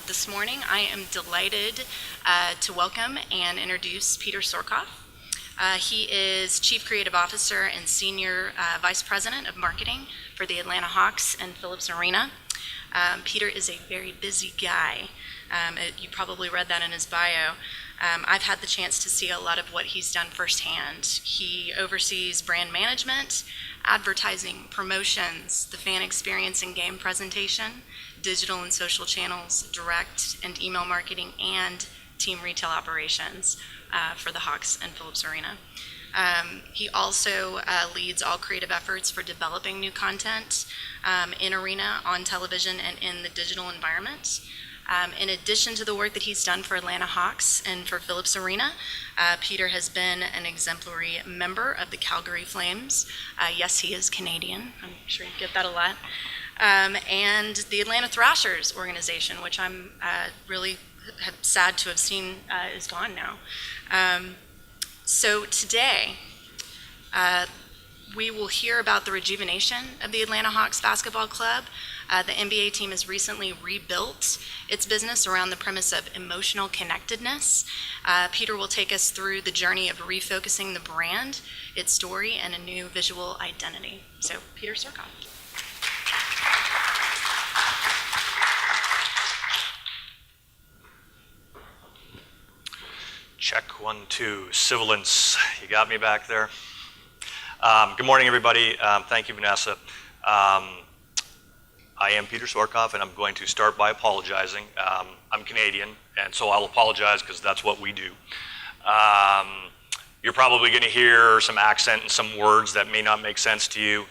This morning, I am delighted to welcome and introduce Peter Sorckoff. He is Chief Creative Officer and Senior Vice President of Marketing for the Atlanta Hawks and Phillips Arena. Peter is a very busy guy. You probably read that in his bio. I've had the chance to see a lot of what he's done firsthand. He oversees brand management, advertising, promotions, the fan experience and game presentation, digital and social channels, direct and email marketing, and team retail operations for the Hawks and Phillips Arena. He also leads all creative efforts for developing new content in arena, on television, and in the digital environment. In addition to the work that he's done for Atlanta Hawks and for Phillips Arena, Peter has been an exemplary member of the Calgary Flames. Yes, he is Canadian. I'm sure you get that a lot. And the Atlanta Thrashers organization, which I'm really sad to have seen is gone now. So today, we will hear about the rejuvenation of the Atlanta Hawks basketball club. The NBA team has recently rebuilt its business around the premise of emotional connectedness. Peter will take us through the journey of refocusing the brand, its story, and a new visual identity. So, Peter Sorckoff. Check 1, 2, sibilance. You got me back there? Good morning, everybody. Thank you, Vanessa. I am Peter Sorckoff, and I'm going to start by apologizing. I'm Canadian, and so I'll apologize because that's what we do. You're probably going to hear some accent and some words that may not make sense to you.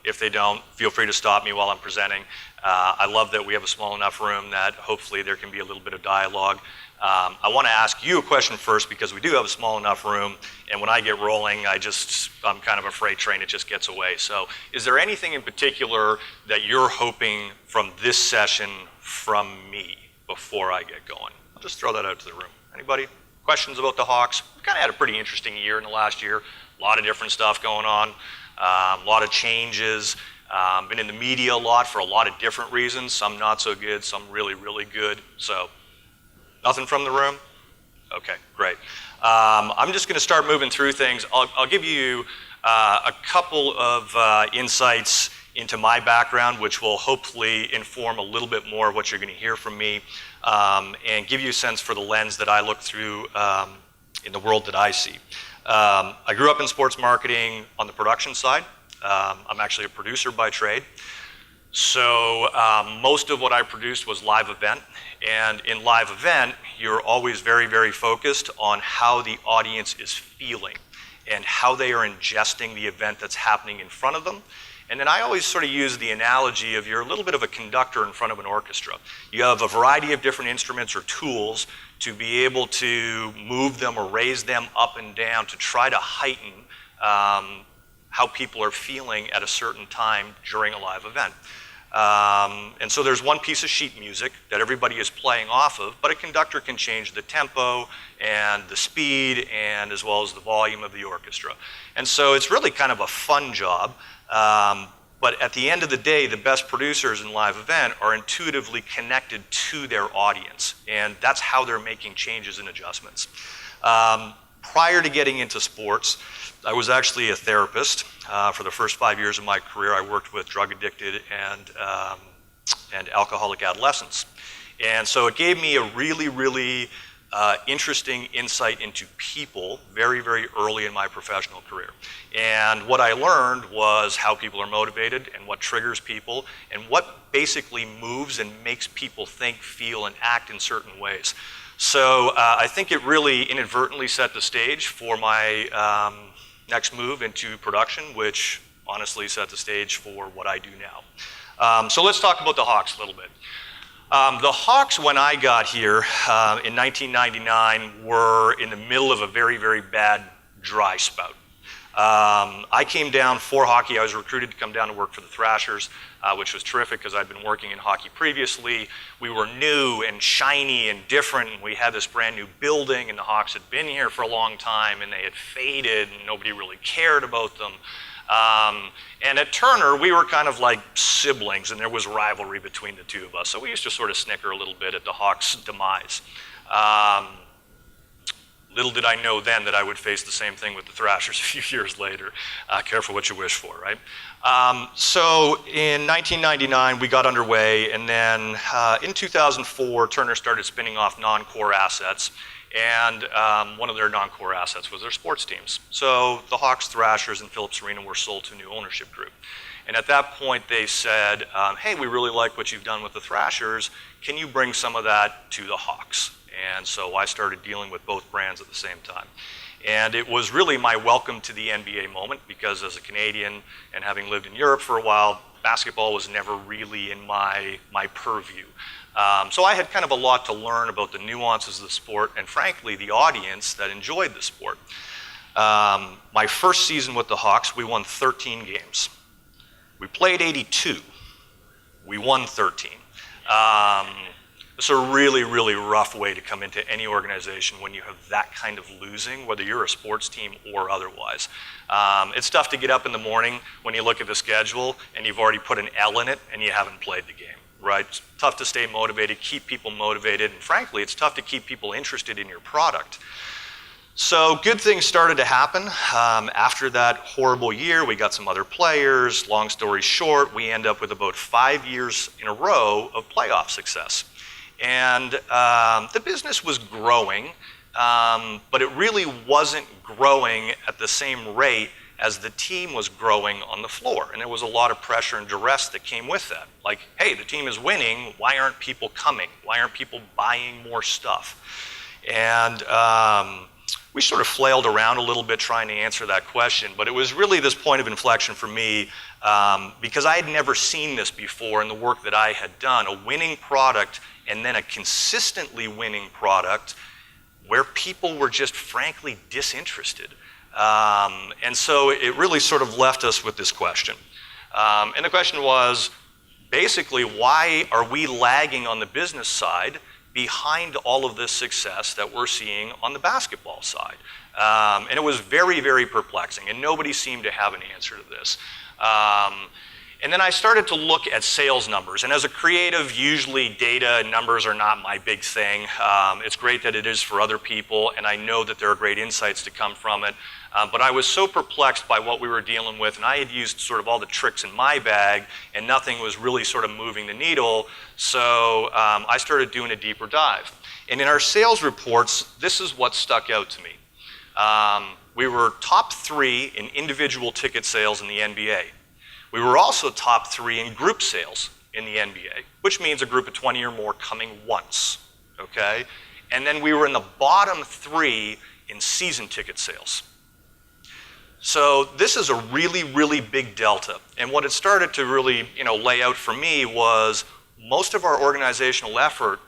If they don't, feel free to stop me while I'm presenting. I love that we have a small enough room that hopefully there can be a little bit of dialogue. I want to ask you a question first because we do have a small enough room, and when I get rolling, I'm kind of a freight train, it just gets away. So is there anything in particular that you're hoping from this session from me before I get going? I'll just throw that out to the room. Anybody? Questions about the Hawks? We kind of had a pretty interesting year in the last year. A lot of different stuff going on, a lot of changes. Been in the media a lot for a lot of different reasons, some not so good, some really, really good. So nothing from the room? Okay, great. I'm just going to start moving through things. I'll give you a couple of insights into my background, which will hopefully inform a little bit more of what you're going to hear from me, and give you a sense for the lens that I look through in the world that I see. I grew up in sports marketing on the production side. I'm actually a producer by trade. So most of what I produced was live event. And in live event, you're always very, very focused on how the audience is feeling and how they are ingesting the event that's happening in front of them. And then I always sort of use the analogy of you're a little bit of a conductor in front of an orchestra. You have a variety of different instruments or tools to be able to move them or raise them up and down to try to heighten how people are feeling at a certain time during a live event. And so there's one piece of sheet music that everybody is playing off of, but a conductor can change the tempo and the speed and as well as the volume of the orchestra. And so it's really kind of a fun job, but at the end of the day, the best producers in live event are intuitively connected to their audience, and that's how they're making changes and adjustments. Prior to getting into sports, I was actually a therapist. For the first 5 years of my career, I worked with drug-addicted and alcoholic adolescents. And so it gave me a really, really interesting insight into people very, very early in my professional career. And what I learned was how people are motivated and what triggers people and what basically moves and makes people think, feel, and act in certain ways. So I think it really inadvertently set the stage for my next move into production, which honestly set the stage for what I do now. So let's talk about the Hawks a little bit. The Hawks, when I got here in 1999, were in the middle of a very, very bad dry spout. I came down for hockey. I was recruited to come down to work for the Thrashers, which was terrific because I'd been working in hockey previously. We were new and shiny and different, and we had this brand new building, and the Hawks had been here for a long time, and they had faded, and nobody really cared about them. And at Turner, we were kind of like siblings, and there was rivalry between the two of us. So we used to sort of snicker a little bit at the Hawks' demise. Little did I know then that I would face the same thing with the Thrashers a few years later. Careful what you wish for, right? So in 1999, we got underway, and then in 2004, Turner started spinning off non-core assets, and one of their non-core assets was their sports teams. So the Hawks, Thrashers, and Phillips Arena were sold to a new ownership group. And at that point, they said, hey, we really like what you've done with the Thrashers. Can you bring some of that to the Hawks? And so I started dealing with both brands at the same time. And it was really my welcome to the NBA moment, because as a Canadian and having lived in Europe for a while, basketball was never really in my purview. So I had kind of a lot to learn about the nuances of the sport and, frankly, the audience that enjoyed the sport. My first season with the Hawks, we won 13 games. We played 82. We won 13. It's a really, really rough way to come into any organization when you have that kind of losing, whether you're a sports team or otherwise. It's tough to get up in the morning when you look at the schedule and you've already put an L in it and you haven't played the game, right? It's tough to stay motivated, keep people motivated, and frankly, it's tough to keep people interested in your product. So good things started to happen. After that horrible year, we got some other players. Long story short, we end up with about 5 years in a row of playoff success. And the business was growing, but it really wasn't growing at the same rate as the team was growing on the floor. And there was a lot of pressure and duress that came with that. Like, hey, the team is winning, why aren't people coming? Why aren't people buying more stuff? And we sort of flailed around a little bit trying to answer that question, but it was really this point of inflection for me, because I had never seen this before in the work that I had done, a winning product and then a consistently winning product where people were just frankly disinterested. And so it really sort of left us with this question. And the question was, basically, why are we lagging on the business side behind all of this success that we're seeing on the basketball side? And it was very, very perplexing, and nobody seemed to have an answer to this. And then I started to look at sales numbers. And as a creative, usually data and numbers are not my big thing. It's great that it is for other people, and I know that there are great insights to come from it. But I was so perplexed by what we were dealing with, and I had used sort of all the tricks in my bag, and nothing was really sort of moving the needle. So I started doing a deeper dive. And in our sales reports, this is what stuck out to me. We were top 3 in individual ticket sales in the NBA. We were also top 3 in group sales in the NBA, which means a group of 20 or more coming once, okay? And then we were in the bottom 3 in season ticket sales. So this is a really, really big delta. And what it started to really, lay out for me was most of our organizational effort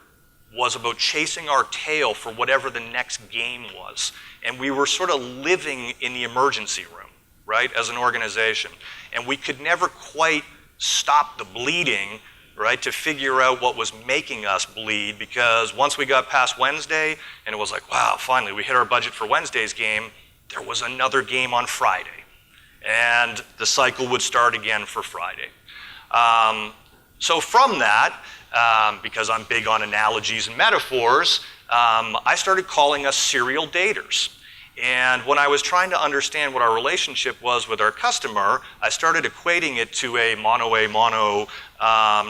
was about chasing our tail for whatever the next game was. And we were sort of living in the emergency room, right, as an organization. And we could never quite stop the bleeding, right, to figure out what was making us bleed, because once we got past Wednesday and it was like, wow, finally we hit our budget for Wednesday's game, there was another game on Friday. And the cycle would start again for Friday. So from that, because I'm big on analogies and metaphors, I started calling us serial daters. And when I was trying to understand what our relationship was with our customer, I started equating it to a mono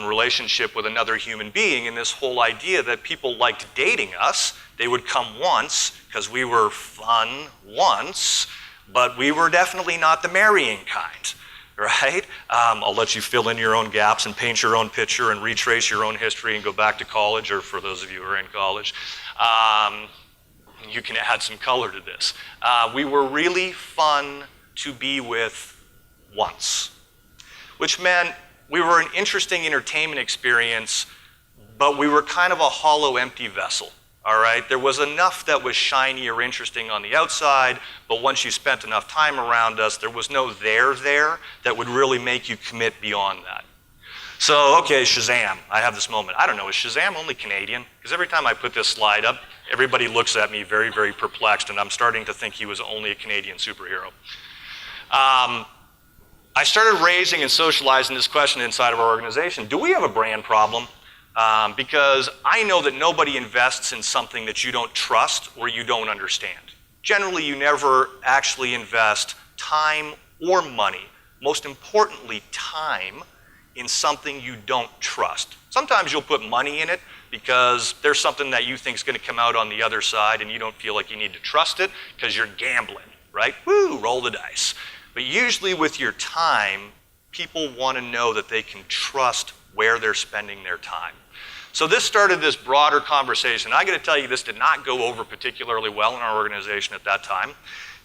relationship with another human being, and this whole idea that people liked dating us. They would come once because we were fun once, but we were definitely not the marrying kind, right? I'll let you fill in your own gaps and paint your own picture and retrace your own history and go back to college, or for those of you who are in college. You can add some color to this. We were really fun to be with once, which meant we were an interesting entertainment experience, but we were kind of a hollow, empty vessel, all right? There was enough that was shiny or interesting on the outside, but once you spent enough time around us, there was no there that would really make you commit beyond that. So, okay, Shazam, I have this moment. I don't know, is Shazam only Canadian? Because every time I put this slide up, everybody looks at me very, very perplexed, and I'm starting to think he was only a Canadian superhero. I started raising and socializing this question inside of our organization. Do we have a brand problem? Because I know that nobody invests in something that you don't trust or you don't understand. Generally, you never actually invest time or money, most importantly, time, in something you don't trust. Sometimes you'll put money in it because there's something that you think is going to come out on the other side and you don't feel like you need to trust it because you're gambling, right? Woo, roll the dice. But usually with your time, people want to know that they can trust where they're spending their time. So this started this broader conversation. I got to tell you, this did not go over particularly well in our organization at that time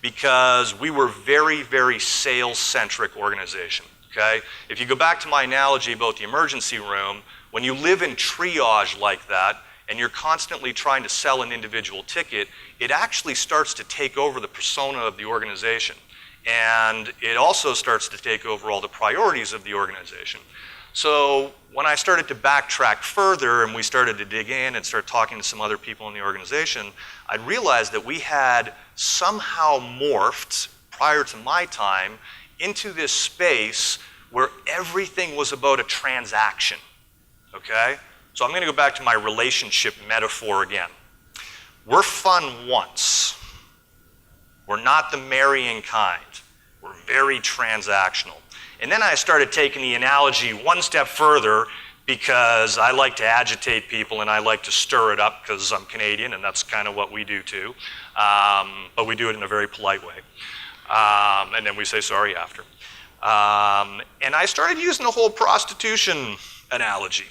because we were very, very sales-centric organization, okay? If you go back to my analogy about the emergency room, when you live in triage like that and you're constantly trying to sell an individual ticket, it actually starts to take over the persona of the organization. And it also starts to take over all the priorities of the organization. So when I started to backtrack further and we started to dig in and start talking to some other people in the organization, I realized that we had somehow morphed, prior to my time, into this space where everything was about a transaction, okay? So I'm going to go back to my relationship metaphor again. We're fun once. We're not the marrying kind. We're very transactional. And then I started taking the analogy one step further because I like to agitate people and I like to stir it up because I'm Canadian and that's kind of what we do too. But we do it in a very polite way. And then we say sorry after. And I started using the whole prostitution analogy.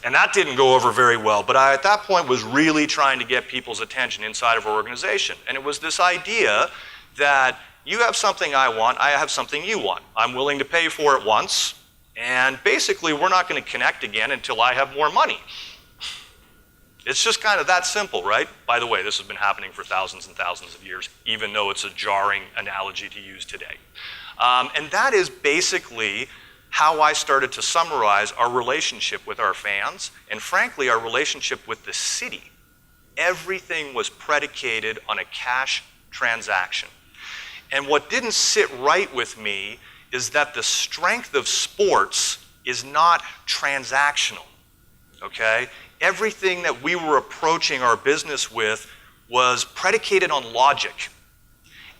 And that didn't go over very well, but I, at that point, was really trying to get people's attention inside of our organization. And it was this idea that you have something I want, I have something you want. I'm willing to pay for it once, and basically we're not going to connect again until I have more money. It's just kind of that simple, right? By the way, this has been happening for thousands and thousands of years, even though it's a jarring analogy to use today. And that is basically how I started to summarize our relationship with our fans, and frankly, our relationship with the city. Everything was predicated on a cash transaction. And what didn't sit right with me is that the strength of sports is not transactional, okay? Everything that we were approaching our business with was predicated on logic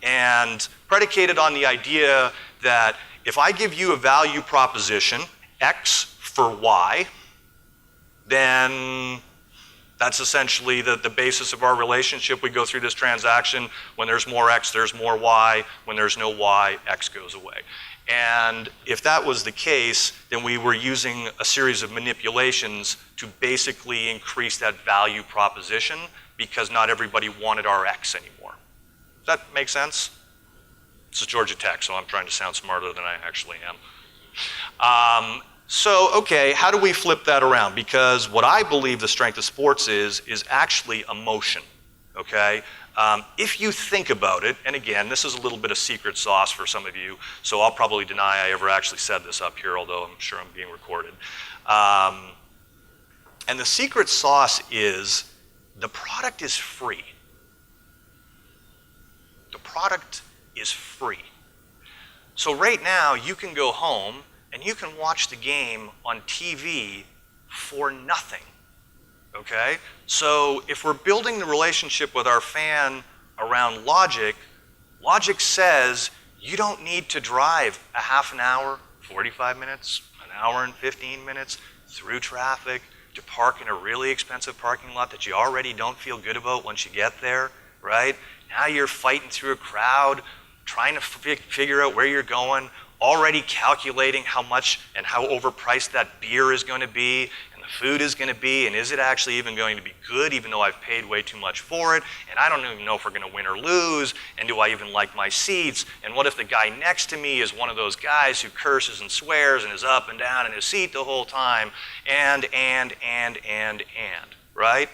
and predicated on the idea that if I give you a value proposition, X for Y, then that's essentially the basis of our relationship. We go through this transaction. When there's more X, there's more Y. When there's no Y, X goes away. And if that was the case, then we were using a series of manipulations to basically increase that value proposition because not everybody wanted our X anymore. Does that make sense? This is Georgia Tech, so I'm trying to sound smarter than I actually am. So, okay, how do we flip that around? Because what I believe the strength of sports is actually emotion, okay? If you think about it, and again, this is a little bit of secret sauce for some of you, so I'll probably deny I ever actually said this up here, although I'm sure I'm being recorded. And the secret sauce is the product is free. The product is free. So right now, you can go home and you can watch the game on TV for nothing, okay? So if we're building the relationship with our fan around logic, logic says you don't need to drive a half an hour, 45 minutes, an hour and 15 minutes through traffic to park in a really expensive parking lot that you already don't feel good about once you get there, right? Now you're fighting through a crowd, trying to figure out where you're going, already calculating how much and how overpriced that beer is going to be and the food is going to be, and is it actually even going to be good even though I've paid way too much for it, and I don't even know if we're going to win or lose, and do I even like my seats, and what if the guy next to me is one of those guys who curses and swears and is up and down in his seat the whole time, and, right?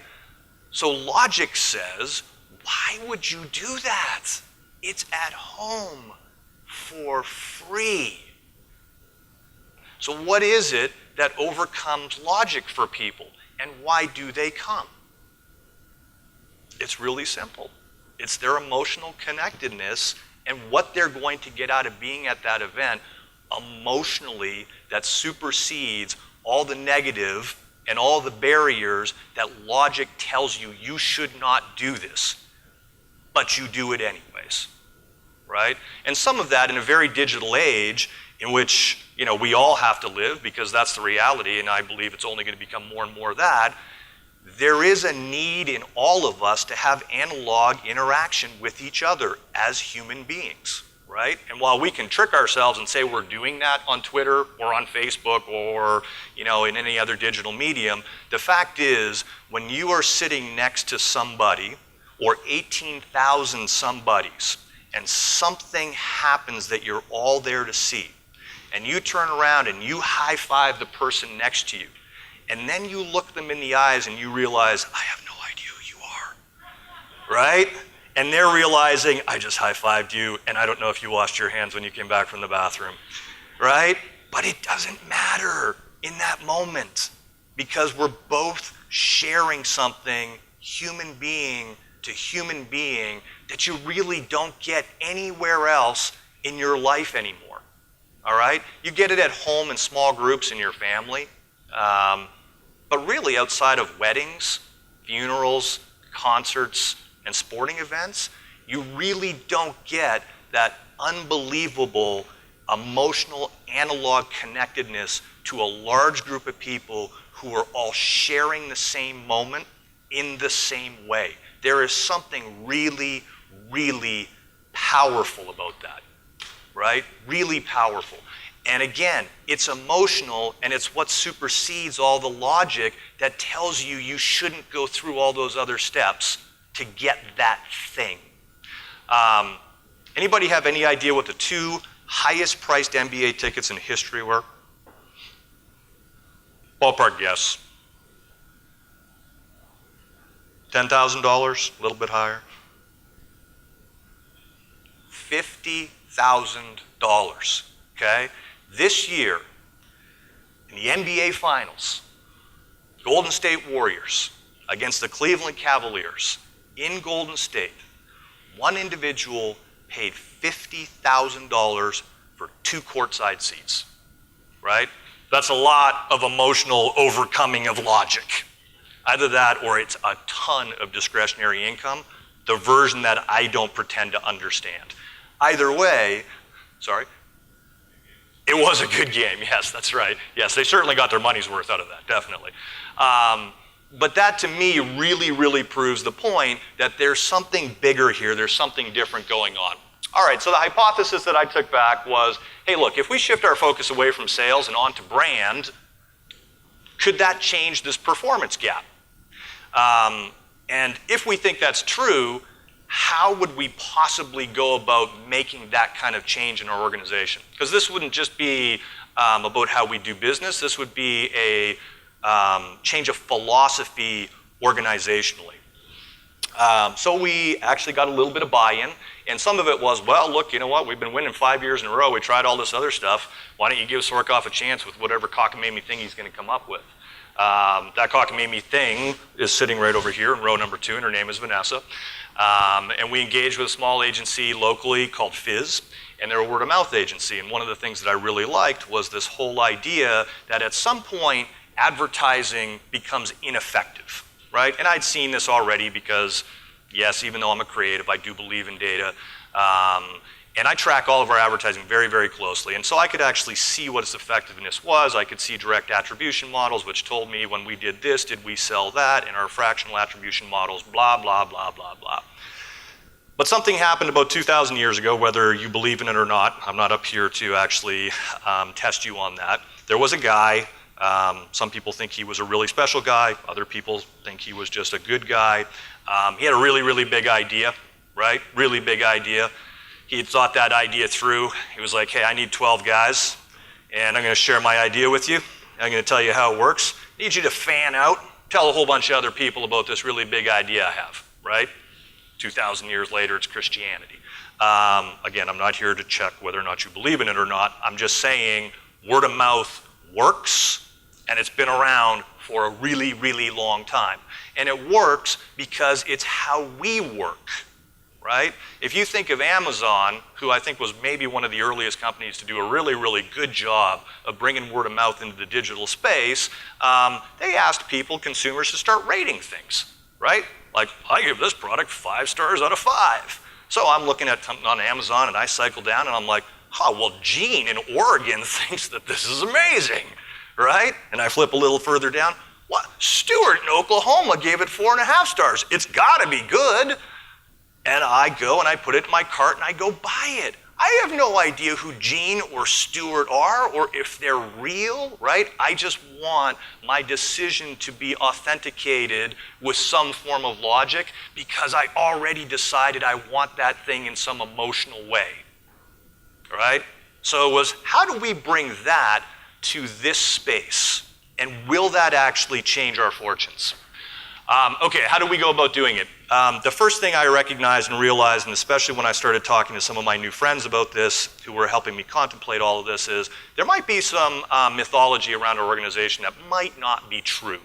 So logic says, why would you do that? It's at home for free. So what is it that overcomes logic for people, and why do they come? It's really simple. It's their emotional connectedness and what they're going to get out of being at that event emotionally that supersedes all the negative and all the barriers that logic tells you you should not do this, but you do it anyways, right? And some of that in a very digital age in which, you know, we all have to live, because that's the reality, and I believe it's only going to become more and more of that. There is a need in all of us to have analog interaction with each other as human beings, right? And while we can trick ourselves and say we're doing that on Twitter or on Facebook or, you know, in any other digital medium, the fact is when you are sitting next to somebody or 18,000 somebodies and something happens that you're all there to see, and you turn around and you high-five the person next to you, and then you look them in the eyes and you realize, I have no idea who you are, right? And they're realizing, I just high-fived you, and I don't know if you washed your hands when you came back from the bathroom, right? But it doesn't matter in that moment, because we're both sharing something human being to human being that you really don't get anywhere else in your life anymore, all right? You get it at home in small groups in your family, but really outside of weddings, funerals, concerts, and sporting events, you really don't get that unbelievable emotional analog connectedness to a large group of people who are all sharing the same moment in the same way. There is something really, really powerful about that, right? Really powerful. And again, it's emotional, and it's what supersedes all the logic that tells you you shouldn't go through all those other steps to get that thing. Anybody have any idea what the two highest priced NBA tickets in history were? Ballpark guess. $10,000, a little bit higher. $50,000, okay? This year, in the NBA Finals, Golden State Warriors against the Cleveland Cavaliers in Golden State, one individual paid $50,000 for 2 courtside seats, right? That's a lot of emotional overcoming of logic. Either that or it's a ton of discretionary income, the version that I don't pretend to understand. Either way, sorry? It was a good game, yes, that's right. Yes, they certainly got their money's worth out of that, definitely. But that to me really, really proves the point that there's something bigger here, there's something different going on. All right, so the hypothesis that I took back was, hey look, if we shift our focus away from sales and onto brand, could that change this performance gap? And if we think that's true, how would we possibly go about making that kind of change in our organization? Because this wouldn't just be about how we do business, this would be a change of philosophy organizationally. So we actually got a little bit of buy-in, and some of it was, well, look, you know what, we've been winning 5 years in a row, we tried all this other stuff, why don't you give Sorckoff a chance with whatever cockamamie thing he's going to come up with. That cockamamie thing is sitting right over here in row number 2, and her name is Vanessa. And we engaged with a small agency locally called Fizz, and they're a word-of-mouth agency. And one of the things that I really liked was this whole idea that at some point, advertising becomes ineffective, right? And I'd seen this already because, yes, even though I'm a creative, I do believe in data. And I track all of our advertising very, very closely. And so I could actually see what its effectiveness was. I could see direct attribution models, which told me when we did this, did we sell that? And our fractional attribution models, blah, blah, blah, blah, blah. But something happened about 2,000 years ago, whether you believe in it or not. I'm not up here to actually test you on that. There was a guy, some people think he was a really special guy. Other people think he was just a good guy. He had a really, really big idea, right? Really big idea. He had thought that idea through. He was like, hey, I need 12 guys, and I'm going to share my idea with you. I'm going to tell you how it works. I need you to fan out, tell a whole bunch of other people about this really big idea I have, right? 2,000 years later, it's Christianity. Again, I'm not here to check whether or not you believe in it or not. I'm just saying word of mouth works, and it's been around for a really, really long time. And it works because it's how we work. right? If you think of Amazon, who I think was maybe one of the earliest companies to do a really, really good job of bringing word of mouth into the digital space, they asked people, consumers, to start rating things, right? Like, I give this product 5 stars out of 5. So I'm looking at something on Amazon and I cycle down and I'm like, well, Gene in Oregon thinks that this is amazing, right? And I flip a little further down. What? Stuart in Oklahoma gave it 4.5 stars. It's gotta be good. And I go and I put it in my cart and I go buy it. I have no idea who Gene or Stuart are or if they're real, right? I just want my decision to be authenticated with some form of logic because I already decided I want that thing in some emotional way, right? So it was, how do we bring that to this space? And will that actually change our fortunes? Okay, how do we go about doing it? The first thing I recognized and realized, and especially when I started talking to some of my new friends about this, who were helping me contemplate all of this, is there might be some mythology around our organization that might not be true,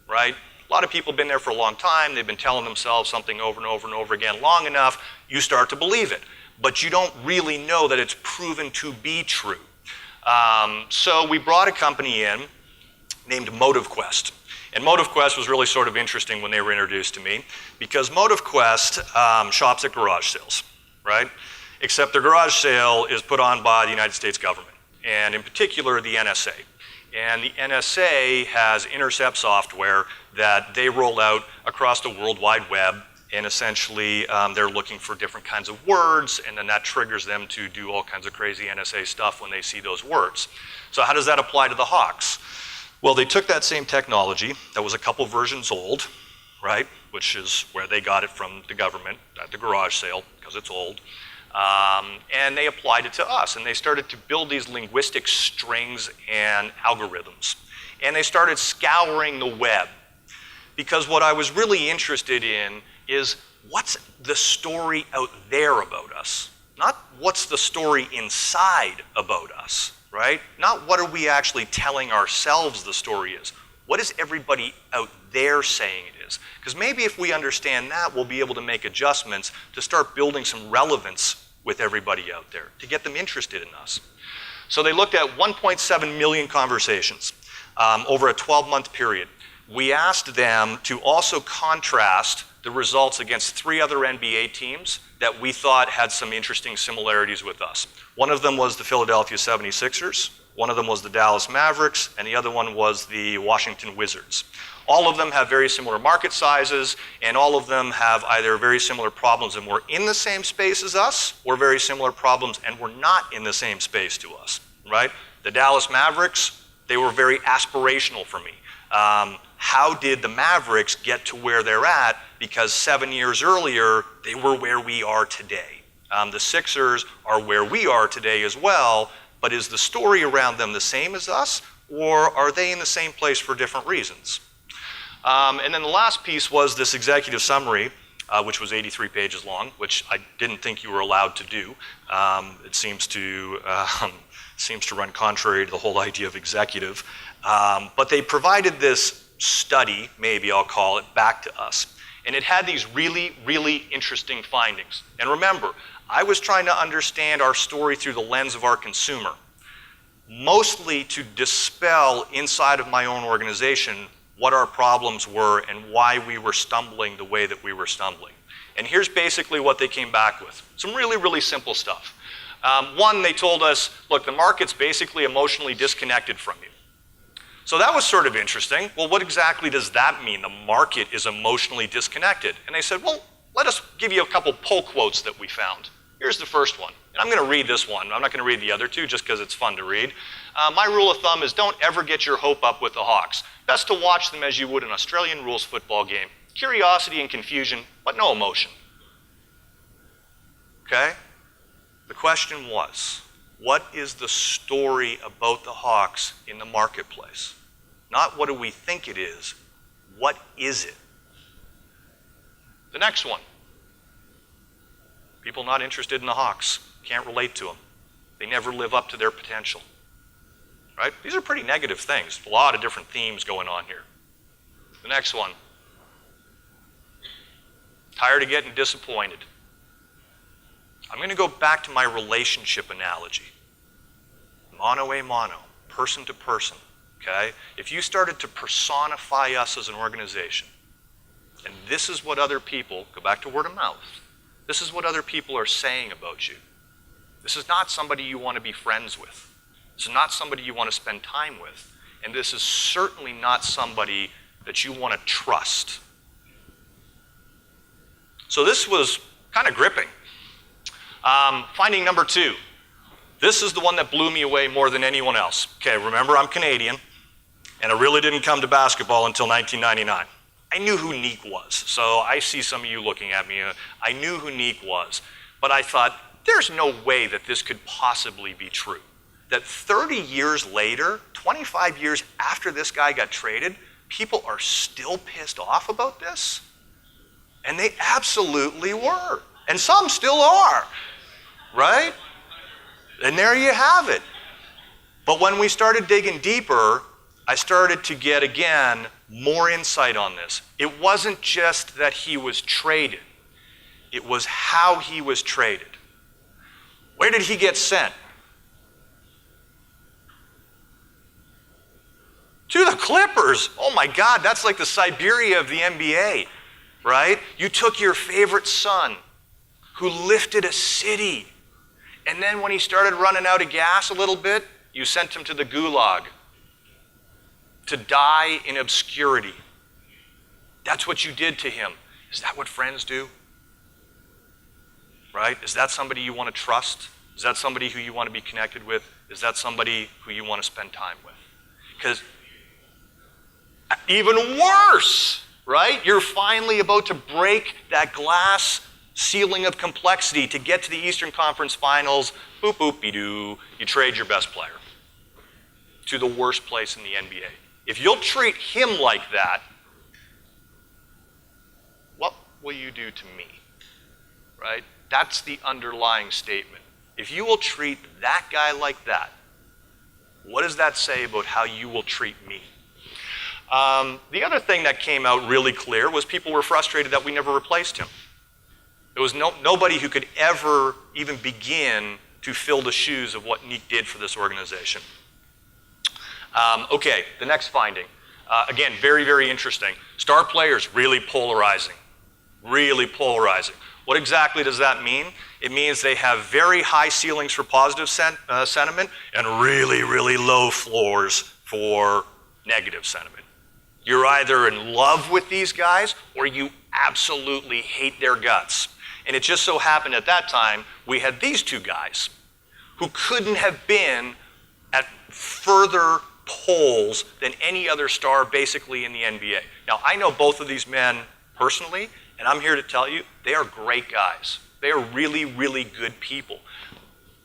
right? A lot of people have been there for a long time. They've been telling themselves something over and over and over again long enough, you start to believe it. But you don't really know that it's proven to be true. So we brought a company in named MotiveQuest. And MotiveQuest was really sort of interesting when they were introduced to me because MotiveQuest shops at garage sales, right? Except their garage sale is put on by the United States government, and in particular the NSA. And the NSA has intercept software that they roll out across the World Wide Web, and essentially they're looking for different kinds of words, and then that triggers them to do all kinds of crazy NSA stuff when they see those words. So how does that apply to the Hawks? Well, they took that same technology that was a couple versions old, right, which is where they got it from the government at the garage sale, because it's old, and they applied it to us, and they started to build these linguistic strings and algorithms. And they started scouring the web, because what I was really interested in is what's the story out there about us, not what's the story inside about us. Right? Not what are we actually telling ourselves the story is. What is everybody out there saying it is? Because maybe if we understand that, we'll be able to make adjustments to start building some relevance with everybody out there, to get them interested in us. So they looked at 1.7 million conversations over a 12-month period. We asked them to also contrast the results against 3 other NBA teams that we thought had some interesting similarities with us. One of them was the Philadelphia 76ers, one of them was the Dallas Mavericks, and the other one was the Washington Wizards. All of them have very similar market sizes, and all of them have either very similar problems and were in the same space as us, or very similar problems and were not in the same space to us, right? The Dallas Mavericks, they were very aspirational for me. How did the Mavericks get to where they're at? Because 7 years earlier, they were where we are today. The Sixers are where we are today as well, but is the story around them the same as us, or are they in the same place for different reasons? And then the last piece was this executive summary, which was 83 pages long, which I didn't think you were allowed to do. It seems to run contrary to the whole idea of executive. But they provided this study, maybe I'll call it, back to us. And it had these really, really interesting findings. And remember, I was trying to understand our story through the lens of our consumer, mostly to dispel inside of my own organization what our problems were and why we were stumbling the way that we were stumbling. And here's basically what they came back with. Some really, really simple stuff. One, they told us, look, the market's basically emotionally disconnected from you. So that was sort of interesting. Well, what exactly does that mean? The market is emotionally disconnected. And they said, well, let us give you a couple pull quotes that we found. Here's the first one. And I'm going to read this one. I'm not going to read the other two just because it's fun to read. My rule of thumb is don't ever get your hope up with the Hawks. Best to watch them as you would an Australian rules football game. Curiosity and confusion, but no emotion. Okay? The question was, what is the story about the Hawks in the marketplace? Not what do we think it is, what is it? The next one. People not interested in the Hawks, can't relate to them. They never live up to their potential. Right? These are pretty negative things. A lot of different themes going on here. The next one. Tired of getting disappointed. I'm going to go back to my relationship analogy. Mono a mono, person to person, okay? If you started to personify us as an organization, and this is what other people, go back to word of mouth, this is what other people are saying about you. This is not somebody you want to be friends with. This is not somebody you want to spend time with. And this is certainly not somebody that you want to trust. So this was kind of gripping. Finding number 2. This is the one that blew me away more than anyone else. Okay, remember I'm Canadian, and I really didn't come to basketball until 1999. I knew who Neek was, so I see some of you looking at me. I knew who Neek was, but I thought, there's no way that this could possibly be true. That 30 years later, 25 years after this guy got traded, people are still pissed off about this? And they absolutely were. And some still are, right? And there you have it. But when we started digging deeper, I started to get, again, more insight on this. It wasn't just that he was traded. It was how he was traded. Where did he get sent? To the Clippers. Oh my God, that's like the Siberia of the NBA, right? You took your favorite son who lifted a city, and then when he started running out of gas a little bit, you sent him to the gulag to die in obscurity. That's what you did to him. Is that what friends do? Right? Is that somebody you want to trust? Is that somebody who you want to be connected with? Is that somebody who you want to spend time with? Because even worse, right? You're finally about to break that glass ceiling of complexity to get to the Eastern Conference Finals. Boop, boop-be-doo. You trade your best player to the worst place in the NBA. If you'll treat him like that, what will you do to me? Right? That's the underlying statement. If you will treat that guy like that, what does that say about how you will treat me? The other thing that came out really clear was people were frustrated that we never replaced him. There was nobody who could ever even begin to fill the shoes of what Neek did for this organization. Okay, the next finding. Again, very, very interesting. Star players, really polarizing. Really polarizing. What exactly does that mean? It means they have very high ceilings for positive sentiment and really, really low floors for negative sentiment. You're either in love with these guys or you absolutely hate their guts. And it just so happened at that time we had these two guys who couldn't have been at further poles than any other star basically in the NBA. Now, I know both of these men personally, and I'm here to tell you, they are great guys. They are really, really good people.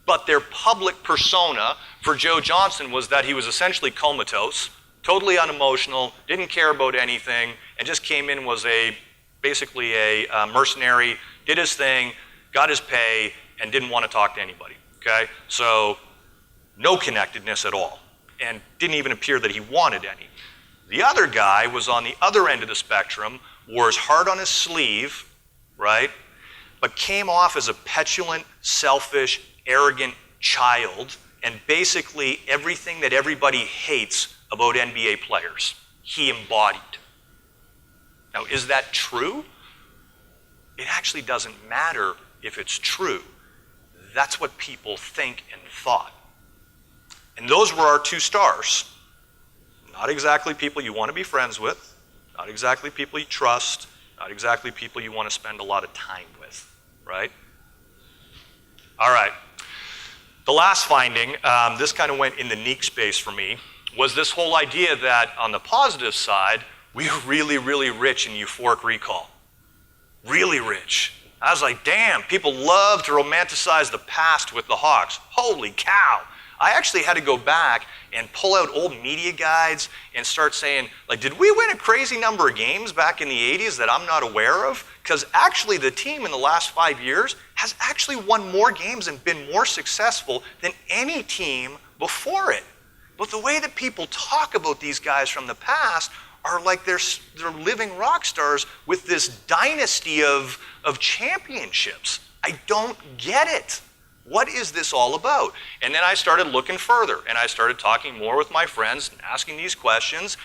But their public persona for Joe Johnson was that he was essentially comatose, totally unemotional, didn't care about anything, and just came in, was basically a mercenary, did his thing, got his pay, and didn't want to talk to anybody, okay? So no connectedness at all, and didn't even appear that he wanted any. The other guy was on the other end of the spectrum, wore his heart on his sleeve, right? But came off as a petulant, selfish, arrogant child, and basically everything that everybody hates about NBA players, he embodied. Now, is that true? It actually doesn't matter if it's true. That's what people think and thought. And those were our two stars. Not exactly people you want to be friends with, not exactly people you trust, not exactly people you want to spend a lot of time with, right? All right. The last finding, this kind of went in the Neek space for me, was this whole idea that on the positive side, we are really, really rich in euphoric recall. Really rich. I was like, damn, people love to romanticize the past with the Hawks. Holy cow. I actually had to go back and pull out old media guides and start saying, like, did we win a crazy number of games back in the 80s that I'm not aware of? Because actually the team in the last 5 years has actually won more games and been more successful than any team before it. But the way that people talk about these guys from the past are like they're living rock stars with this dynasty of championships. I don't get it. What is this all about? And then I started looking further, and I started talking more with my friends and asking these questions,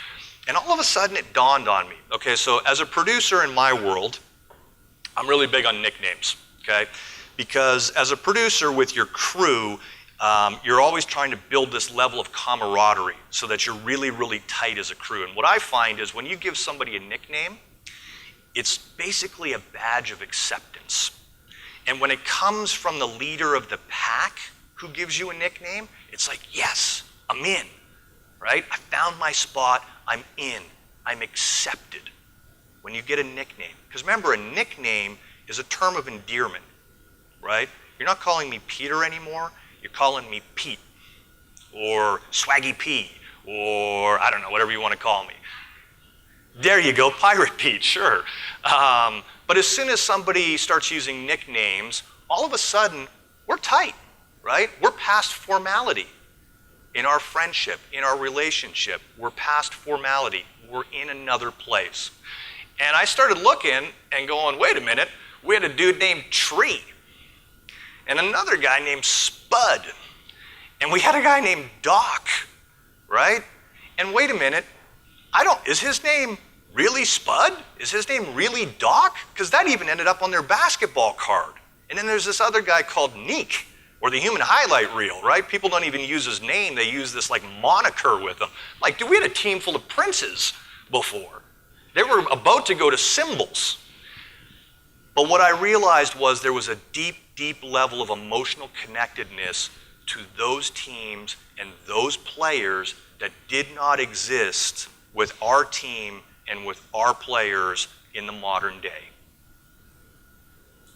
and all of a sudden it dawned on me. Okay, so as a producer in my world, I'm really big on nicknames, okay? Because as a producer with your crew, you're always trying to build this level of camaraderie so that you're really, really tight as a crew. And what I find is when you give somebody a nickname, it's basically a badge of acceptance. And when it comes from the leader of the pack who gives you a nickname, it's like, yes, I'm in, right? I found my spot, I'm in, I'm accepted. When you get a nickname, because remember, a nickname is a term of endearment, right? You're not calling me Peter anymore, you're calling me Pete, or Swaggy P, or I don't know, whatever you want to call me. There you go, Pirate Pete, sure. But as soon as somebody starts using nicknames, all of a sudden, we're tight, right? We're past formality. In our friendship, in our relationship, we're past formality. We're in another place. And I started looking and going, wait a minute, we had a dude named Tree, and another guy named Spud, and we had a guy named Doc, right? And wait a minute, is his name really Spud? Is his name really Doc? Because that even ended up on their basketball card. And then there's this other guy called Neek, or the human highlight reel, right? People don't even use his name, they use this like moniker with him. Like, dude, we had a team full of princes before. They were about to go to symbols. But what I realized was there was a deep, deep level of emotional connectedness to those teams and those players that did not exist with our team and with our players in the modern day.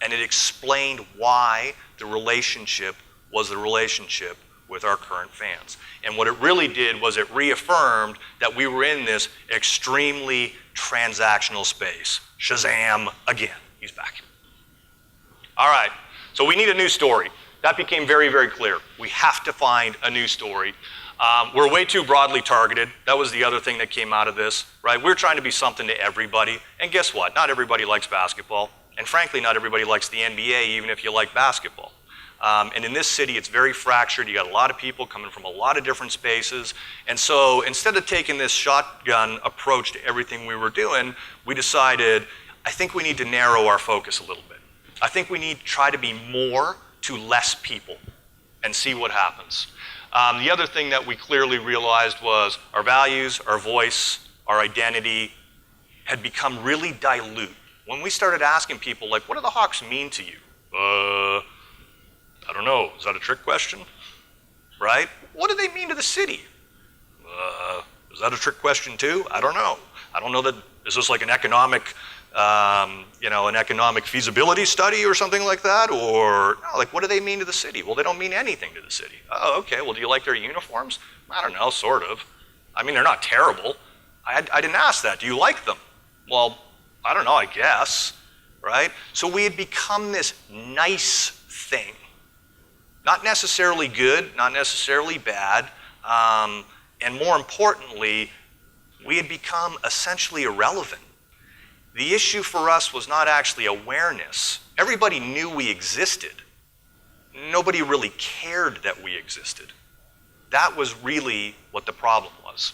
And it explained why the relationship was the relationship with our current fans. And what it really did was it reaffirmed that we were in this extremely transactional space. Shazam, again, he's back. All right, so we need a new story. That became very, very clear. We have to find a new story. We're way too broadly targeted. That was the other thing that came out of this, right? We're trying to be something to everybody. And guess what? Not everybody likes basketball. And frankly, not everybody likes the NBA, even if you like basketball. And in this city, it's very fractured. You got a lot of people coming from a lot of different spaces. And so instead of taking this shotgun approach to everything we were doing, we decided, I think we need to narrow our focus a little bit. I think we need to try to be more to less people and see what happens. The other thing that we clearly realized was our values, our voice, our identity had become really dilute. When we started asking people, like, what do the Hawks mean to you? I don't know. Is that a trick question? Right? What do they mean to the city? Is that a trick question too? I don't know. I don't know that, is this like an economic, an economic feasibility study or something like that? Or, no, like, what do they mean to the city? Well, they don't mean anything to the city. Oh, okay. Well, do you like their uniforms? I don't know, sort of. I mean, they're not terrible. I didn't ask that. Do you like them? Well, I don't know, I guess, right? So we had become this nice thing. Not necessarily good, not necessarily bad, and more importantly, we had become essentially irrelevant. The issue for us was not actually awareness. Everybody knew we existed. Nobody really cared that we existed. That was really what the problem was.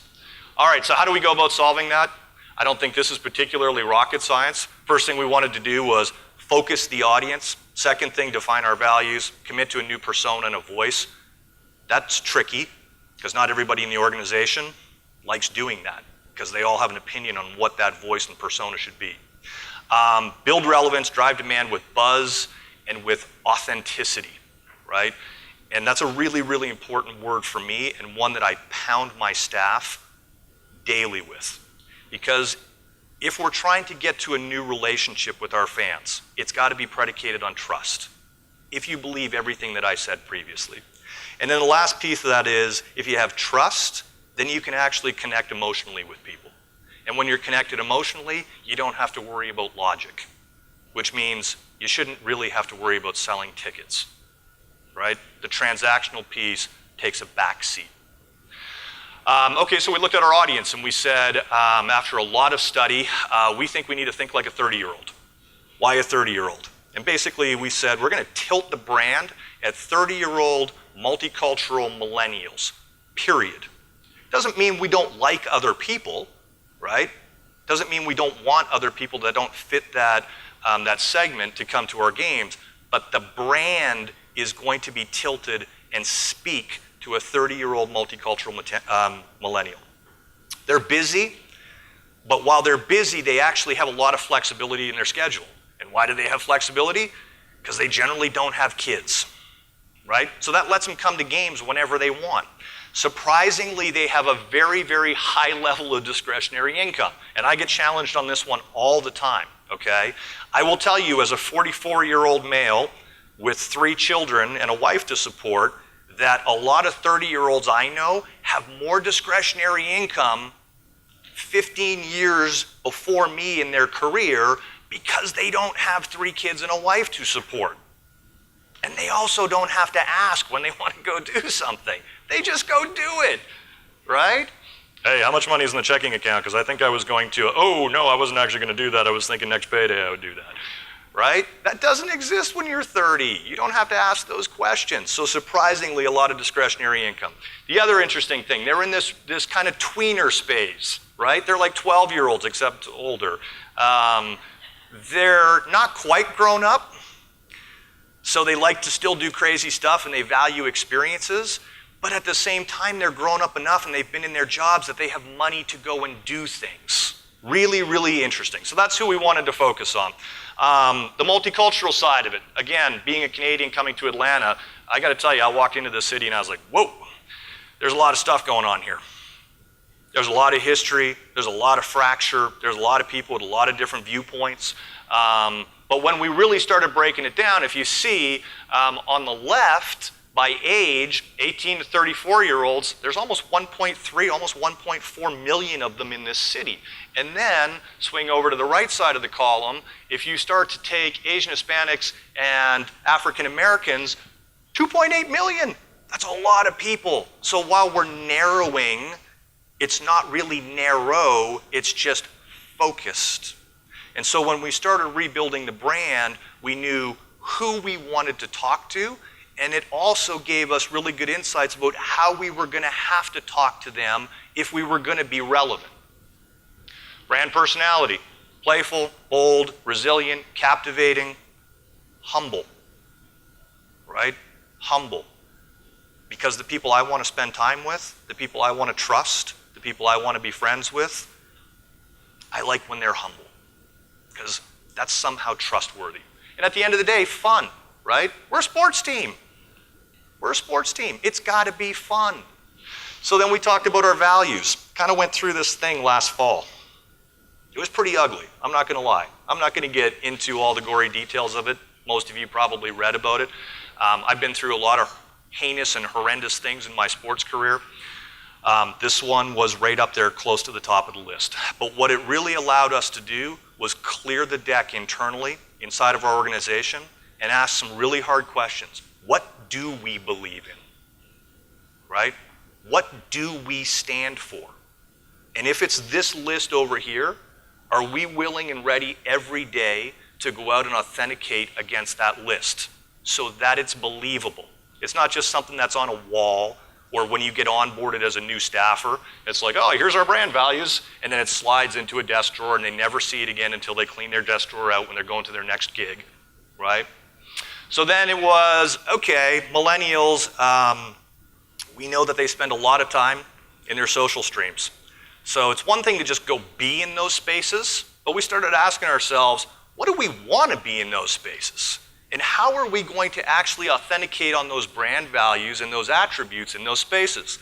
All right, so how do we go about solving that? I don't think this is particularly rocket science. First thing we wanted to do was focus the audience. Second thing, define our values, commit to a new persona and a voice. That's tricky, because not everybody in the organization likes doing that, because they all have an opinion on what that voice and persona should be. Build relevance, drive demand with buzz and with authenticity, right? And that's a really, really important word for me, and one that I pound my staff daily with. Because if we're trying to get to a new relationship with our fans, it's got to be predicated on trust. If you believe everything that I said previously. And then the last piece of that is, if you have trust, then you can actually connect emotionally with people. And when you're connected emotionally, you don't have to worry about logic, which means you shouldn't really have to worry about selling tickets, right? The transactional piece takes a back seat. Okay, so we looked at our audience and we said, after a lot of study, we think we need to think like a 30-year-old. Why a 30-year-old? And basically we said, we're going to tilt the brand at 30-year-old multicultural millennials, period. Doesn't mean we don't like other people, right? Doesn't mean we don't want other people that don't fit that, that segment to come to our games, but the brand is going to be tilted and speak to a 30-year-old multicultural millennial. They're busy, but while they're busy, they actually have a lot of flexibility in their schedule. And why do they have flexibility? Because they generally don't have kids, right? So that lets them come to games whenever they want. Surprisingly, they have a very, very high level of discretionary income. And I get challenged on this one all the time, okay? I will tell you, as a 44-year-old male with 3 children and a wife to support, that a lot of 30-year-olds I know have more discretionary income 15 years before me in their career because they don't have 3 kids and a wife to support. And they also don't have to ask when they want to go do something. They just go do it, right? Hey, how much money is in the checking account? Because I think I was going to, oh, no, I wasn't actually going to do that. I was thinking next payday I would do that, right? That doesn't exist when you're 30. You don't have to ask those questions. So surprisingly, a lot of discretionary income. The other interesting thing, they're in this kind of tweener space, right? They're like 12-year-olds, except older. They're not quite grown up, so they like to still do crazy stuff and they value experiences, but at the same time, they're grown up enough and they've been in their jobs that they have money to go and do things. Really, really interesting. So that's who we wanted to focus on. The multicultural side of it, again, being a Canadian coming to Atlanta, I gotta tell you, I walked into the city and I was like, whoa, there's a lot of stuff going on here. There's a lot of history, there's a lot of fracture, there's a lot of people with a lot of different viewpoints. But when we really started breaking it down, if you see on the left, by age, 18 to 34-year-olds, there's almost 1.3, almost 1.4 million of them in this city. And then, swing over to the right side of the column, if you start to take Asian Hispanics and African Americans, 2.8 million. That's a lot of people. So while we're narrowing, it's not really narrow, it's just focused. And so when we started rebuilding the brand, we knew who we wanted to talk to, and it also gave us really good insights about how we were going to have to talk to them if we were going to be relevant. Brand personality, playful, bold, resilient, captivating, humble, right? Humble. Because the people I want to spend time with, the people I want to trust, the people I want to be friends with, I like when they're humble, because that's somehow trustworthy. And at the end of the day, fun, right? We're a sports team. We're a sports team. It's got to be fun. So then we talked about our values. Kind of went through this thing last fall. It was pretty ugly, I'm not going to lie. I'm not going to get into all the gory details of it. Most of you probably read about it. I've been through a lot of heinous and horrendous things in my sports career. This one was right up there close to the top of the list. But what it really allowed us to do was clear the deck internally inside of our organization and ask some really hard questions. What do we believe in, right? What do we stand for? And if it's this list over here, are we willing and ready every day to go out and authenticate against that list so that it's believable? It's not just something that's on a wall, or when you get onboarded as a new staffer, it's like, oh, here's our brand values, and then it slides into a desk drawer and they never see it again until they clean their desk drawer out when they're going to their next gig, right? So then it was, okay, millennials, we know that they spend a lot of time in their social streams. So it's one thing to just go be in those spaces, but we started asking ourselves, what do we want to be in those spaces? And how are we going to actually authenticate on those brand values and those attributes in those spaces?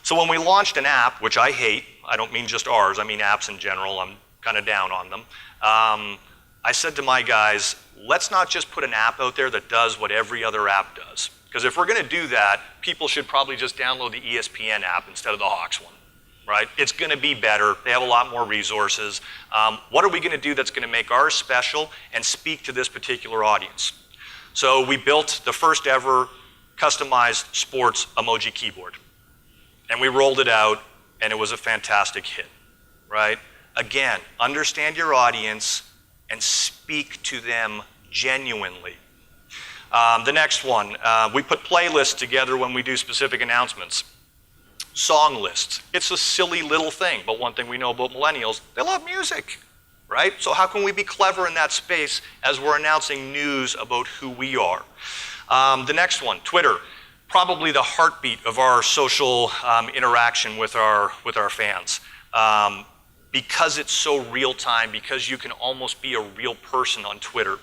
So when we launched an app, which I hate, I don't mean just ours, I mean apps in general, I'm kind of down on them. I said to my guys, let's not just put an app out there that does what every other app does. Because if we're going to do that, people should probably just download the ESPN app instead of the Hawks one, right? It's going to be better. They have a lot more resources. What are we going to do that's going to make ours special and speak to this particular audience? So we built the first ever customized sports emoji keyboard. And we rolled it out, and it was a fantastic hit, right? Again, understand your audience and speak to them genuinely. The next one, we put playlists together when we do specific announcements. Song lists. It's a silly little thing, but one thing we know about millennials, they love music, right? So how can we be clever in that space as we're announcing news about who we are? The next one, Twitter. Probably the heartbeat of our social interaction with our fans. Because it's so real time, because you can almost be a real person on Twitter.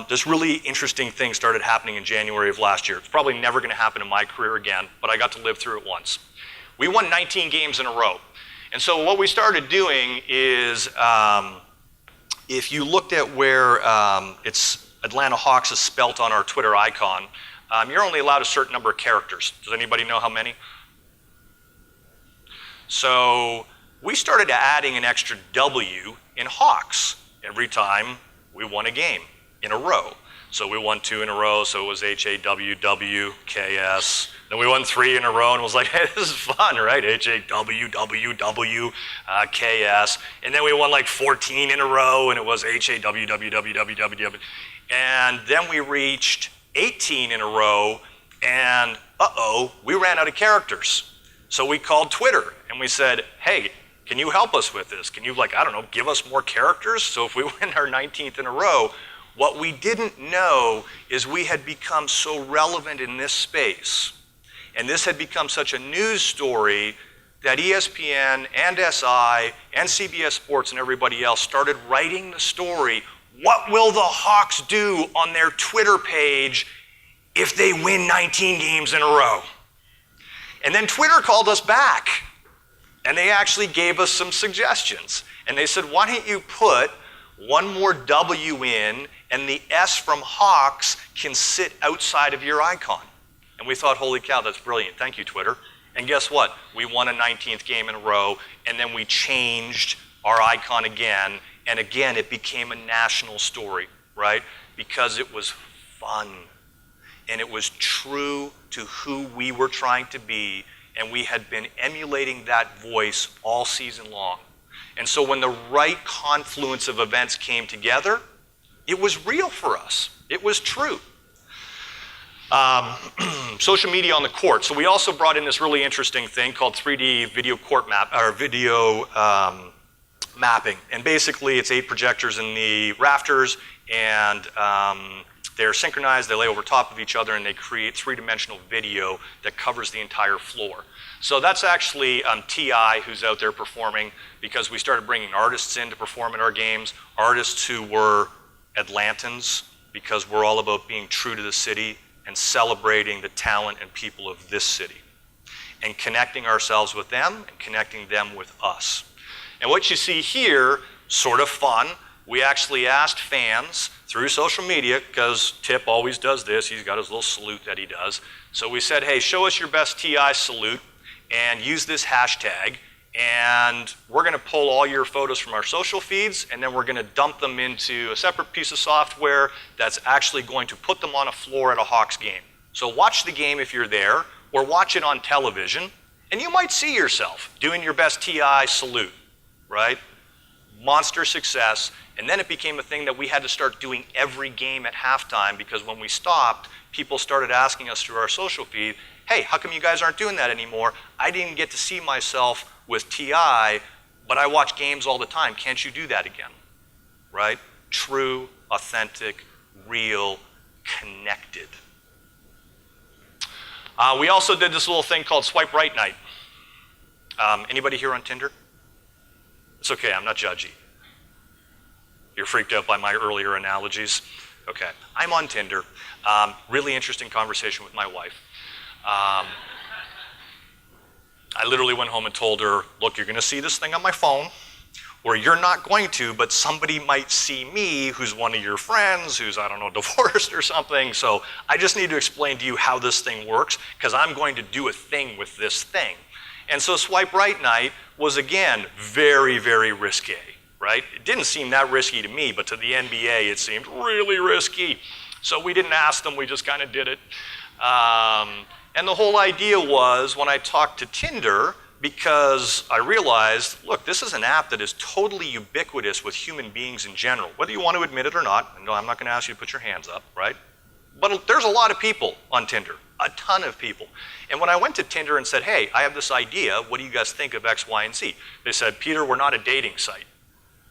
This really interesting thing started happening in January of last year. It's probably never going to happen in my career again, but I got to live through it once. We won 19 games in a row. And so what we started doing is, if you looked at where it's Atlanta Hawks is spelt on our Twitter icon, you're only allowed a certain number of characters. Does anybody know how many? So we started adding an extra W in Hawks every time we won a game in a row. So we won 2 in a row, so it was HAWWKS. Then we won 3 in a row and it was like, hey, this is fun, right? HAWWWKS. And then we won like 14 in a row and it was HAWWWWW. And then we reached 18 in a row and we ran out of characters. So we called Twitter and we said, hey, can you help us with this? Can you, like, I don't know, give us more characters? So if we win our 19th in a row, what we didn't know is we had become so relevant in this space, and this had become such a news story that ESPN and SI and CBS Sports and everybody else started writing the story, what will the Hawks do on their Twitter page if they win 19 games in a row? And then Twitter called us back, and they actually gave us some suggestions. And they said, why don't you put one more W in, and the S from Hawks can sit outside of your icon. And we thought, holy cow, that's brilliant. Thank you, Twitter. And guess what? We won a 19th game in a row, and then we changed our icon again, and again, it became a national story, right? Because it was fun, and it was true to who we were trying to be, and we had been emulating that voice all season long. And so when the right confluence of events came together, it was real for us. It was true. Social media on the court. So we also brought in this really interesting thing called 3D video court map, or video mapping. And basically it's 8 projectors in the rafters, and they're synchronized, they lay over top of each other, and they create 3-dimensional video that covers the entire floor. So that's actually TI who's out there performing, because we started bringing artists in to perform at our games, artists who were Atlantans, because we're all about being true to the city and celebrating the talent and people of this city, and connecting ourselves with them and connecting them with us. And what you see here, sort of fun, we actually asked fans through social media, because Tip always does this, he's got his little salute that he does. So we said, hey, show us your best TI salute and use this hashtag, and we're gonna pull all your photos from our social feeds, and then we're gonna dump them into a separate piece of software that's actually going to put them on a floor at a Hawks game. So watch the game if you're there, or watch it on television, and you might see yourself doing your best TI salute, right? Monster success. And then it became a thing that we had to start doing every game at halftime, because when we stopped, people started asking us through our social feed, hey, how come you guys aren't doing that anymore? I didn't get to see myself with TI, but I watch games all the time. Can't you do that again? Right? True, authentic, real, connected. We also did this little thing called Swipe Right Night. Anybody here on Tinder? It's okay, I'm not judgy. You're freaked out by my earlier analogies? Okay, I'm on Tinder. Really interesting conversation with my wife. I literally went home and told her, look, you're gonna see this thing on my phone, or you're not going to, but somebody might see me who's one of your friends, who's, I don't know, divorced or something, so I just need to explain to you how this thing works, because I'm going to do a thing with this thing. And so Swipe Right Night was, again, very, very risque, right? It didn't seem that risky to me, but to the NBA, it seemed really risky. So we didn't ask them, we just kind of did it. And the whole idea was, when I talked to Tinder, because I realized, look, this is an app that is totally ubiquitous with human beings in general, whether you want to admit it or not. And no, I'm not going to ask you to put your hands up, right? But there's a lot of people on Tinder, a ton of people. And when I went to Tinder and said, hey, I have this idea, what do you guys think of X, Y, and Z? They said, Peter, we're not a dating site.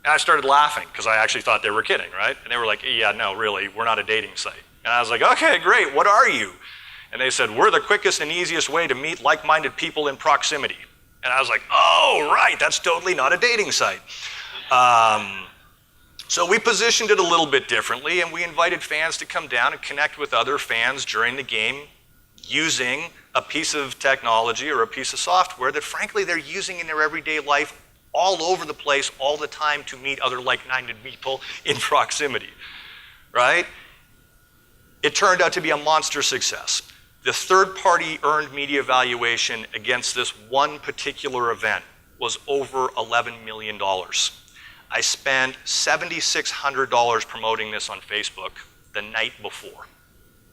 And I started laughing because I actually thought they were kidding, right? And they were like, yeah, no, really, we're not a dating site. And I was like, okay, great, what are you? And they said, we're the quickest and easiest way to meet like-minded people in proximity. And I was like, oh, right, that's totally not a dating site. So we positioned it a little bit differently, and we invited fans to come down and connect with other fans during the game using a piece of technology or a piece of software that, frankly, they're using in their everyday life all over the place, all the time, to meet other like-minded people in proximity, right? It turned out to be a monster success. The third-party earned media valuation against this one particular event was over $11 million. I spent $7,600 promoting this on Facebook the night before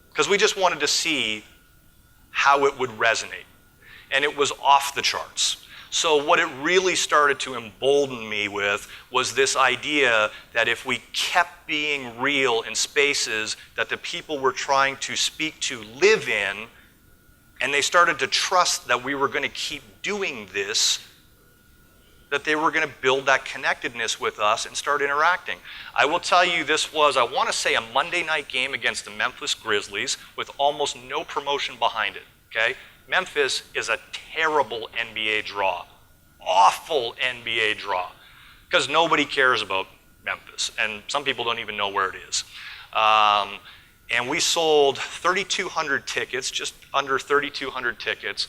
because we just wanted to see how it would resonate. And it was off the charts. So what it really started to embolden me with was this idea that if we kept being real in spaces that the people we're trying to speak to live in, and they started to trust that we were going to keep doing this, that they were going to build that connectedness with us and start interacting. I will tell you, this was, I want to say, a Monday night game against the Memphis Grizzlies with almost no promotion behind it, okay? Memphis is a terrible NBA draw, awful NBA draw, because nobody cares about Memphis, and some people don't even know where it is. And we sold 3,200 tickets, just under 3,200 tickets,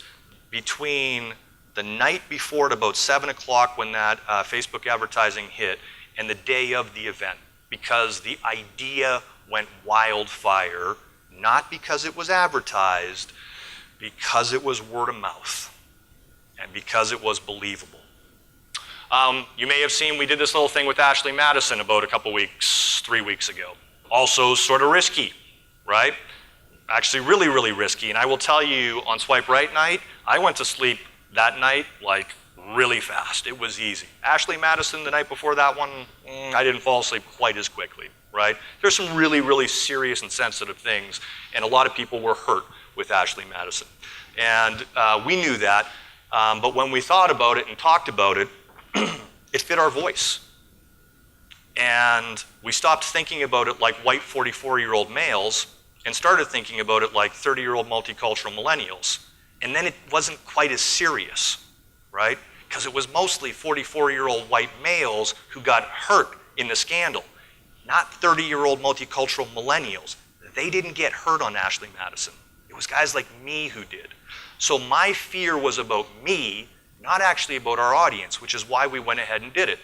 between the night before at about 7 o'clock when that Facebook advertising hit and the day of the event, because the idea went wildfire, not because it was advertised, because it was word of mouth and because it was believable. You may have seen we did this little thing with Ashley Madison about a couple weeks, 3 weeks ago. Also sort of risky, right? Actually really, really risky. And I will tell you, on Swipe Right night, I went to sleep that night like really fast. It was easy. Ashley Madison, the night before that one, I didn't fall asleep quite as quickly, right? There's some really, really serious and sensitive things, and a lot of people were hurt with Ashley Madison. And we knew that, but when we thought about it and talked about it, it fit our voice. And we stopped thinking about it like white 44-year-old males and started thinking about it like 30-year-old multicultural millennials. And then it wasn't quite as serious, right? Because it was mostly 44-year-old white males who got hurt in the scandal, not 30-year-old multicultural millennials. They didn't get hurt on Ashley Madison. It was guys like me who did. So my fear was about me, not actually about our audience, which is why we went ahead and did it.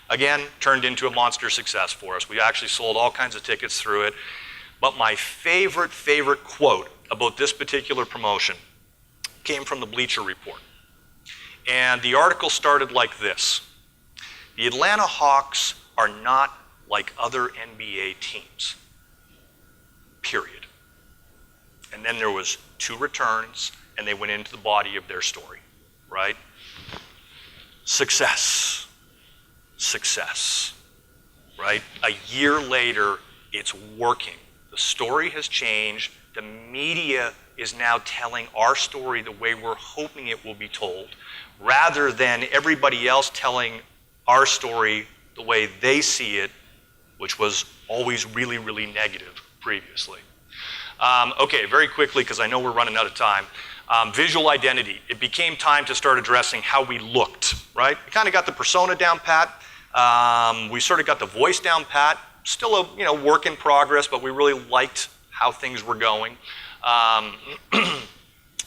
Again, turned into a monster success for us. We actually sold all kinds of tickets through it. But my favorite quote about this particular promotion came from the Bleacher Report. And the article started like this: the Atlanta Hawks are not like other NBA teams, period. And then there was 2 returns, and they went into the body of their story, right? Success, success, right? A year later, it's working. The story has changed. The media is now telling our story the way we're hoping it will be told, rather than everybody else telling our story the way they see it, which was always really, really negative previously. Okay, very quickly, because I know we're running out of time. Visual identity. It became time to start addressing how we looked, right? We kind of got the persona down pat. We sort of got the voice down pat. Still a work in progress, but we really liked how things were going.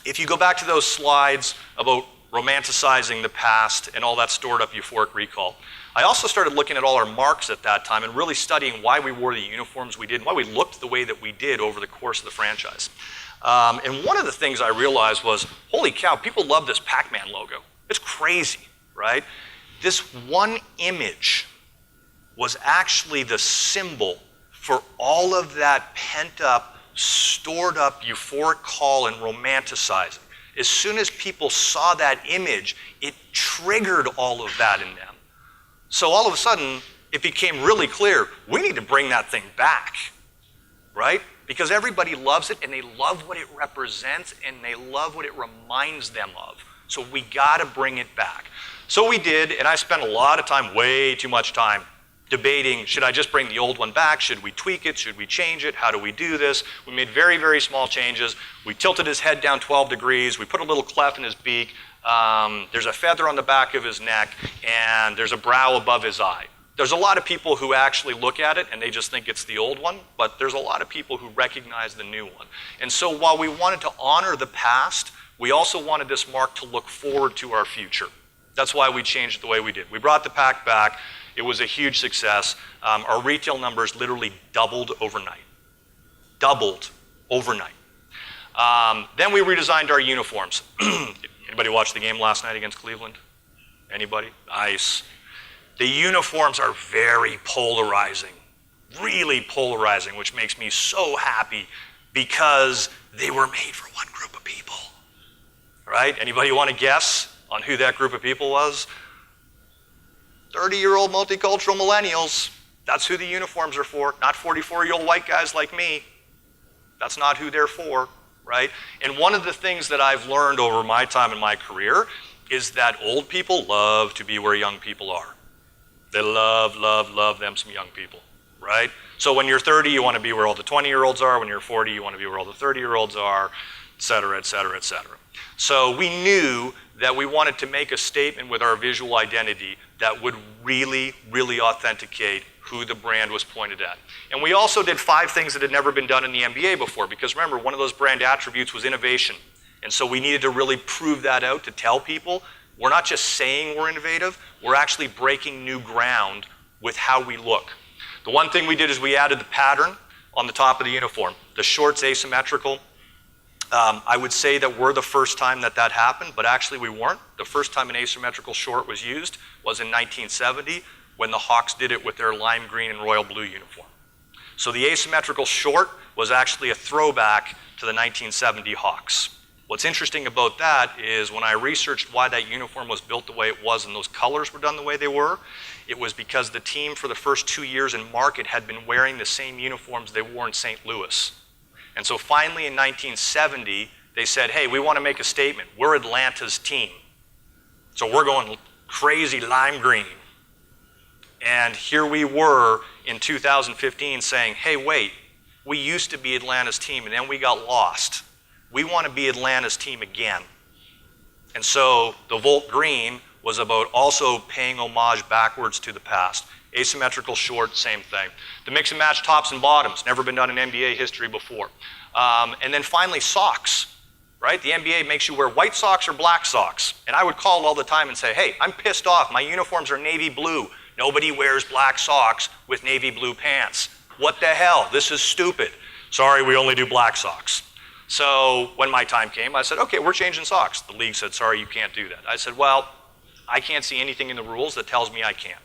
If you go back to those slides about romanticizing the past and all that stored up euphoric recall, I also started looking at all our marks at that time and really studying why we wore the uniforms we did and why we looked the way that we did over the course of the franchise. And one of the things I realized was, holy cow, people love this Pac-Man logo. It's crazy, right? This one image was actually the symbol for all of that pent up, stored up euphoric call and romanticizing. As soon as people saw that image, it triggered all of that in them. So all of a sudden, it became really clear, we need to bring that thing back, right? Because everybody loves it, and they love what it represents, and they love what it reminds them of. So we gotta bring it back. So we did, and I spent a lot of time, way too much time, debating, should I just bring the old one back? Should we tweak it? Should we change it? How do we do this? We made very, very small changes. We tilted his head down 12 degrees. We put a little clef in his beak. There's a feather on the back of his neck, and there's a brow above his eye. There's a lot of people who actually look at it and they just think it's the old one, but there's a lot of people who recognize the new one. And so while we wanted to honor the past, we also wanted this mark to look forward to our future. That's why we changed it the way we did. We brought the pack back. It was a huge success. Our retail numbers literally doubled overnight. Doubled overnight. Then we redesigned our uniforms. Anybody watch the game last night against Cleveland? Anybody? Nice. The uniforms are very polarizing, really polarizing, which makes me so happy because they were made for one group of people, right? Anybody want to guess on who that group of people was? 30-year-old multicultural millennials. That's who the uniforms are for, not 44-year-old white guys like me. That's not who they're for, right? And one of the things that I've learned over my time in my career is that old people love to be where young people are. They love, love, love them some young people, right? So when you're 30, you want to be where all the 20-year-olds are. When you're 40, you want to be where all the 30-year-olds are, et cetera, et cetera, et cetera. So we knew that we wanted to make a statement with our visual identity that would really, really authenticate who the brand was pointed at. And we also did 5 things that had never been done in the NBA before, because remember, one of those brand attributes was innovation. And so we needed to really prove that out to tell people, we're not just saying we're innovative, we're actually breaking new ground with how we look. The one thing we did is we added the pattern on the top of the uniform. The short's asymmetrical. I would say that we're the first time that happened, but actually we weren't. The first time an asymmetrical short was used was in 1970 when the Hawks did it with their lime green and royal blue uniform. So the asymmetrical short was actually a throwback to the 1970 Hawks. What's interesting about that is when I researched why that uniform was built the way it was and those colors were done the way they were, it was because the team for the first 2 years in market had been wearing the same uniforms they wore in St. Louis. And so finally in 1970, they said, hey, we want to make a statement. We're Atlanta's team. So we're going crazy lime green. And here we were in 2015 saying, hey, wait, we used to be Atlanta's team and then we got lost. We want to be Atlanta's team again. And so the Volt Green was about also paying homage backwards to the past. Asymmetrical short, same thing. The mix and match tops and bottoms, never been done in NBA history before. And then finally socks, right? The NBA makes you wear white socks or black socks. And I would call all the time and say, hey, I'm pissed off. My uniforms are navy blue. Nobody wears black socks with navy blue pants. What the hell? This is stupid. Sorry, we only do black socks. So when my time came, I said, okay, we're changing socks. The league said, sorry, you can't do that. I said, well, I can't see anything in the rules that tells me I can.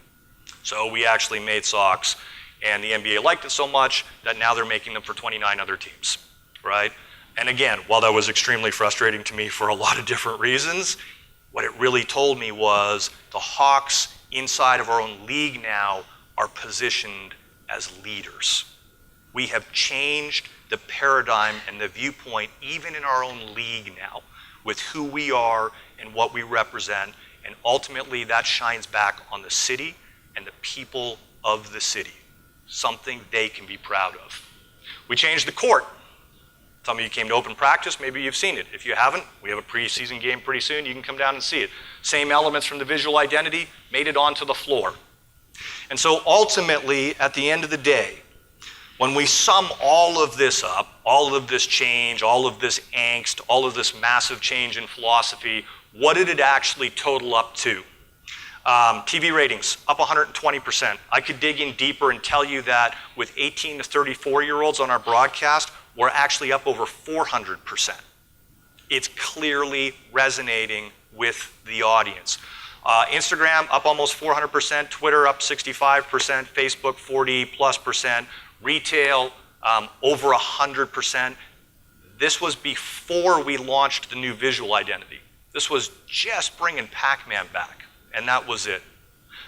So we actually made socks, and the NBA liked it so much that now they're making them for 29 other teams, right? And again, while that was extremely frustrating to me for a lot of different reasons, what it really told me was the Hawks inside of our own league now are positioned as leaders. We have changed the paradigm and the viewpoint even in our own league now with who we are and what we represent, and ultimately that shines back on the city and the people of the city, something they can be proud of. We changed the court. Some of you came to open practice, maybe you've seen it. If you haven't, we have a preseason game pretty soon, you can come down and see it. Same elements from the visual identity made it onto the floor. And so ultimately, at the end of the day, when we sum all of this up, all of this change, all of this angst, all of this massive change in philosophy, what did it actually total up to? TV ratings, up 120%. I could dig in deeper and tell you that with 18 to 34-year-olds on our broadcast, we're actually up over 400%. It's clearly resonating with the audience. Instagram, up almost 400%, Twitter, up 65%, Facebook, 40+%, retail, over 100%. This was before we launched the new visual identity. This was just bringing Pac-Man back, and that was it.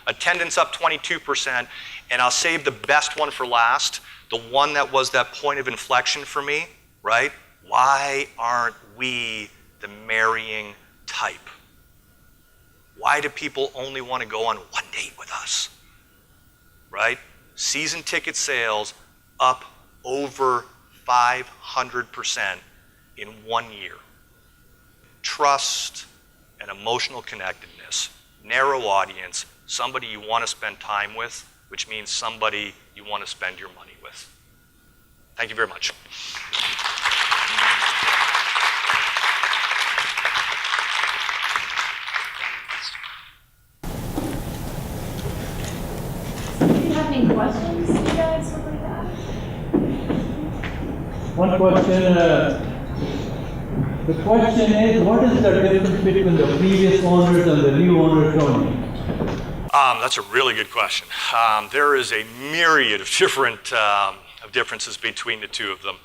Attendance up 22%, and I'll save the best one for last, the one that was that point of inflection for me, right? Why aren't we the marrying type? Why do people only want to go on one date with us, right? Season ticket sales up over 500% in 1 year. Trust and emotional connectedness, narrow audience, somebody you want to spend time with, which means somebody you want to spend your money with. Thank you very much. Do you have any questions you guys would like to ask? One question. The question is, what is the difference between the previous owners and the new owner, Tony? That's a really good question. There is a myriad of different differences between the two of them.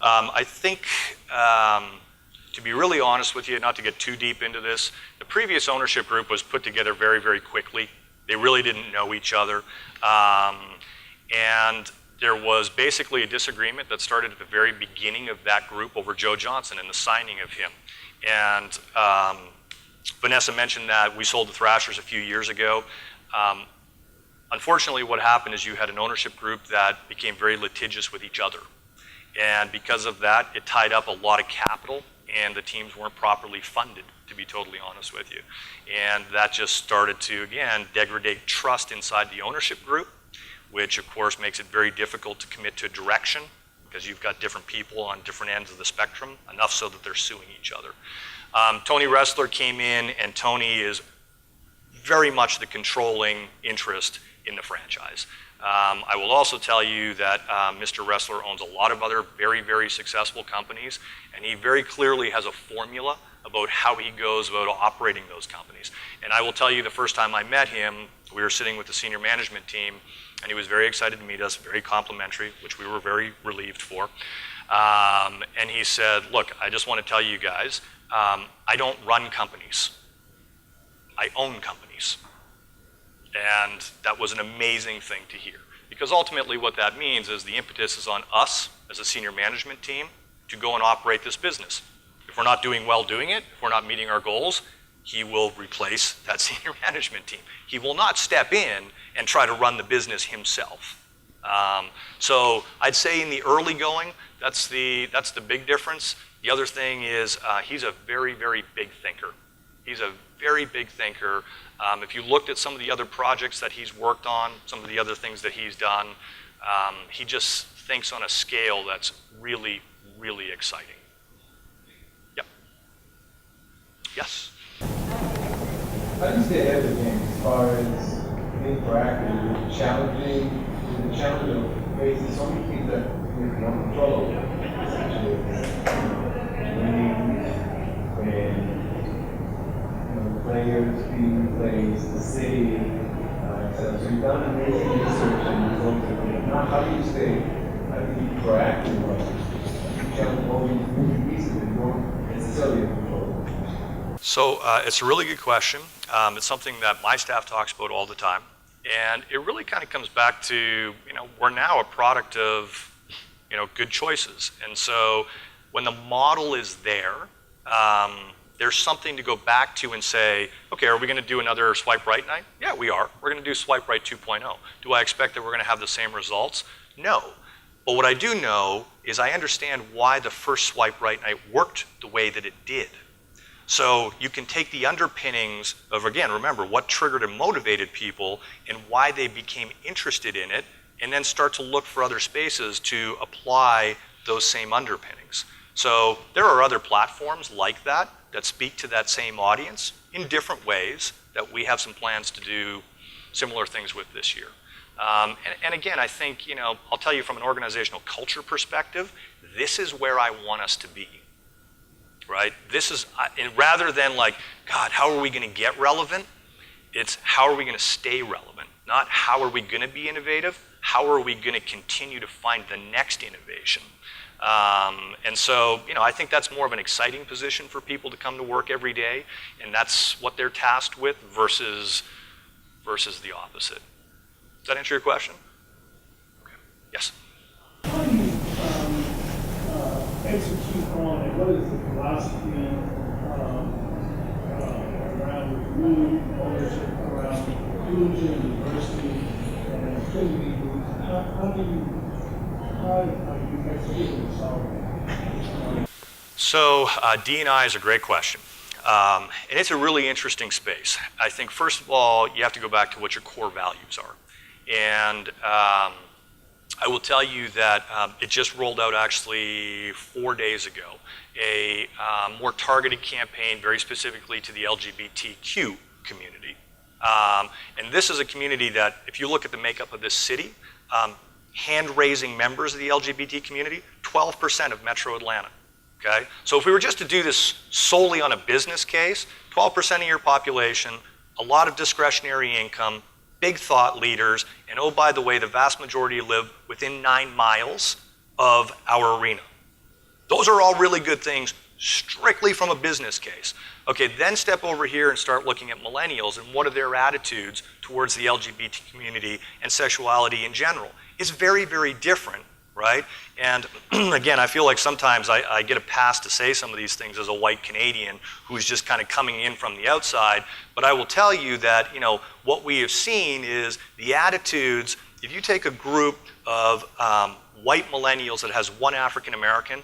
I think, to be really honest with you, not to get too deep into this, the previous ownership group was put together very, very quickly. They really didn't know each other. And there was basically a disagreement that started at the very beginning of that group over Joe Johnson and the signing of him. And Vanessa mentioned that we sold the Thrashers a few years ago. Unfortunately, what happened is you had an ownership group that became very litigious with each other. And because of that, it tied up a lot of capital, and the teams weren't properly funded, to be totally honest with you. And that just started to, again, degrade trust inside the ownership group, which of course makes it very difficult to commit to a direction because you've got different people on different ends of the spectrum, enough so that they're suing each other. Tony Ressler came in, and Tony is very much the controlling interest in the franchise. I will also tell you that Mr. Ressler owns a lot of other very, very successful companies, and he very clearly has a formula about how he goes about operating those companies. And I will tell you, the first time I met him, we were sitting with the senior management team, and he was very excited to meet us, very complimentary, which we were very relieved for. And he said, look, I just want to tell you guys, I don't run companies. I own companies. And that was an amazing thing to hear. Because ultimately what that means is the impetus is on us as a senior management team to go and operate this business. If we're not doing well doing it, if we're not meeting our goals, he will replace that senior management team. He will not step in and try to run the business himself. So I'd say in the early going, that's the big difference. The other thing is he's a very, very big thinker. He's a very big thinker. If you looked at some of the other projects that he's worked on, some of the other things that he's done, he just thinks on a scale that's really, really exciting. Yep. Yes? How do you stay ahead of the game as far as being proactive, challenging, the challenge of facing so many things that you don't control, essentially, winning, and players, being plays, the city, etc. So you've done amazing research and results of it. Now, how do you stay, proactive or challenge all these moving pieces that you don't necessarily have control? So it's a really good question. It's something that my staff talks about all the time. And it really kind of comes back to, we're now a product of, good choices. And so when the model is there, there's something to go back to and say, okay, are we going to do another swipe right night? Yeah, we are. We're going to do swipe right 2.0. Do I expect that we're going to have the same results? No. But what I do know is I understand why the first swipe right night worked the way that it did. So you can take the underpinnings of, again, remember what triggered and motivated people and why they became interested in it, and then start to look for other spaces to apply those same underpinnings. So there are other platforms like that that speak to that same audience in different ways that we have some plans to do similar things with this year. And again, I think, I'll tell you from an organizational culture perspective, this is where I want us to be. Right? This is, rather than like, God, how are we going to get relevant? It's how are we going to stay relevant? Not how are we going to be innovative? How are we going to continue to find the next innovation? And so, I think that's more of an exciting position for people to come to work every day, and that's what they're tasked with versus the opposite. Does that answer your question? Okay. Yes? How do you execute on it? What is the philosophy around new ownership, around inclusion, diversity, and activity? How are you executing solving? So D&I is a great question. And it's a really interesting space. I think, first of all, you have to go back to what your core values are. And I will tell you that it just rolled out actually 4 days ago, a more targeted campaign very specifically to the LGBTQ community. And this is a community that, if you look at the makeup of this city, hand-raising members of the LGBT community, 12% of Metro Atlanta. Okay? So if we were just to do this solely on a business case, 12% of your population, a lot of discretionary income, big thought leaders, and oh, by the way, the vast majority live within 9 miles of our arena. Those are all really good things, strictly from a business case. Okay, then step over here and start looking at millennials and what are their attitudes towards the LGBT community and sexuality in general. It's very, very different, right? And again, I feel like sometimes I get a pass to say some of these things as a white Canadian who's just kind of coming in from the outside, but I will tell you that, what we have seen is the attitudes. If you take a group of white millennials that has one African American,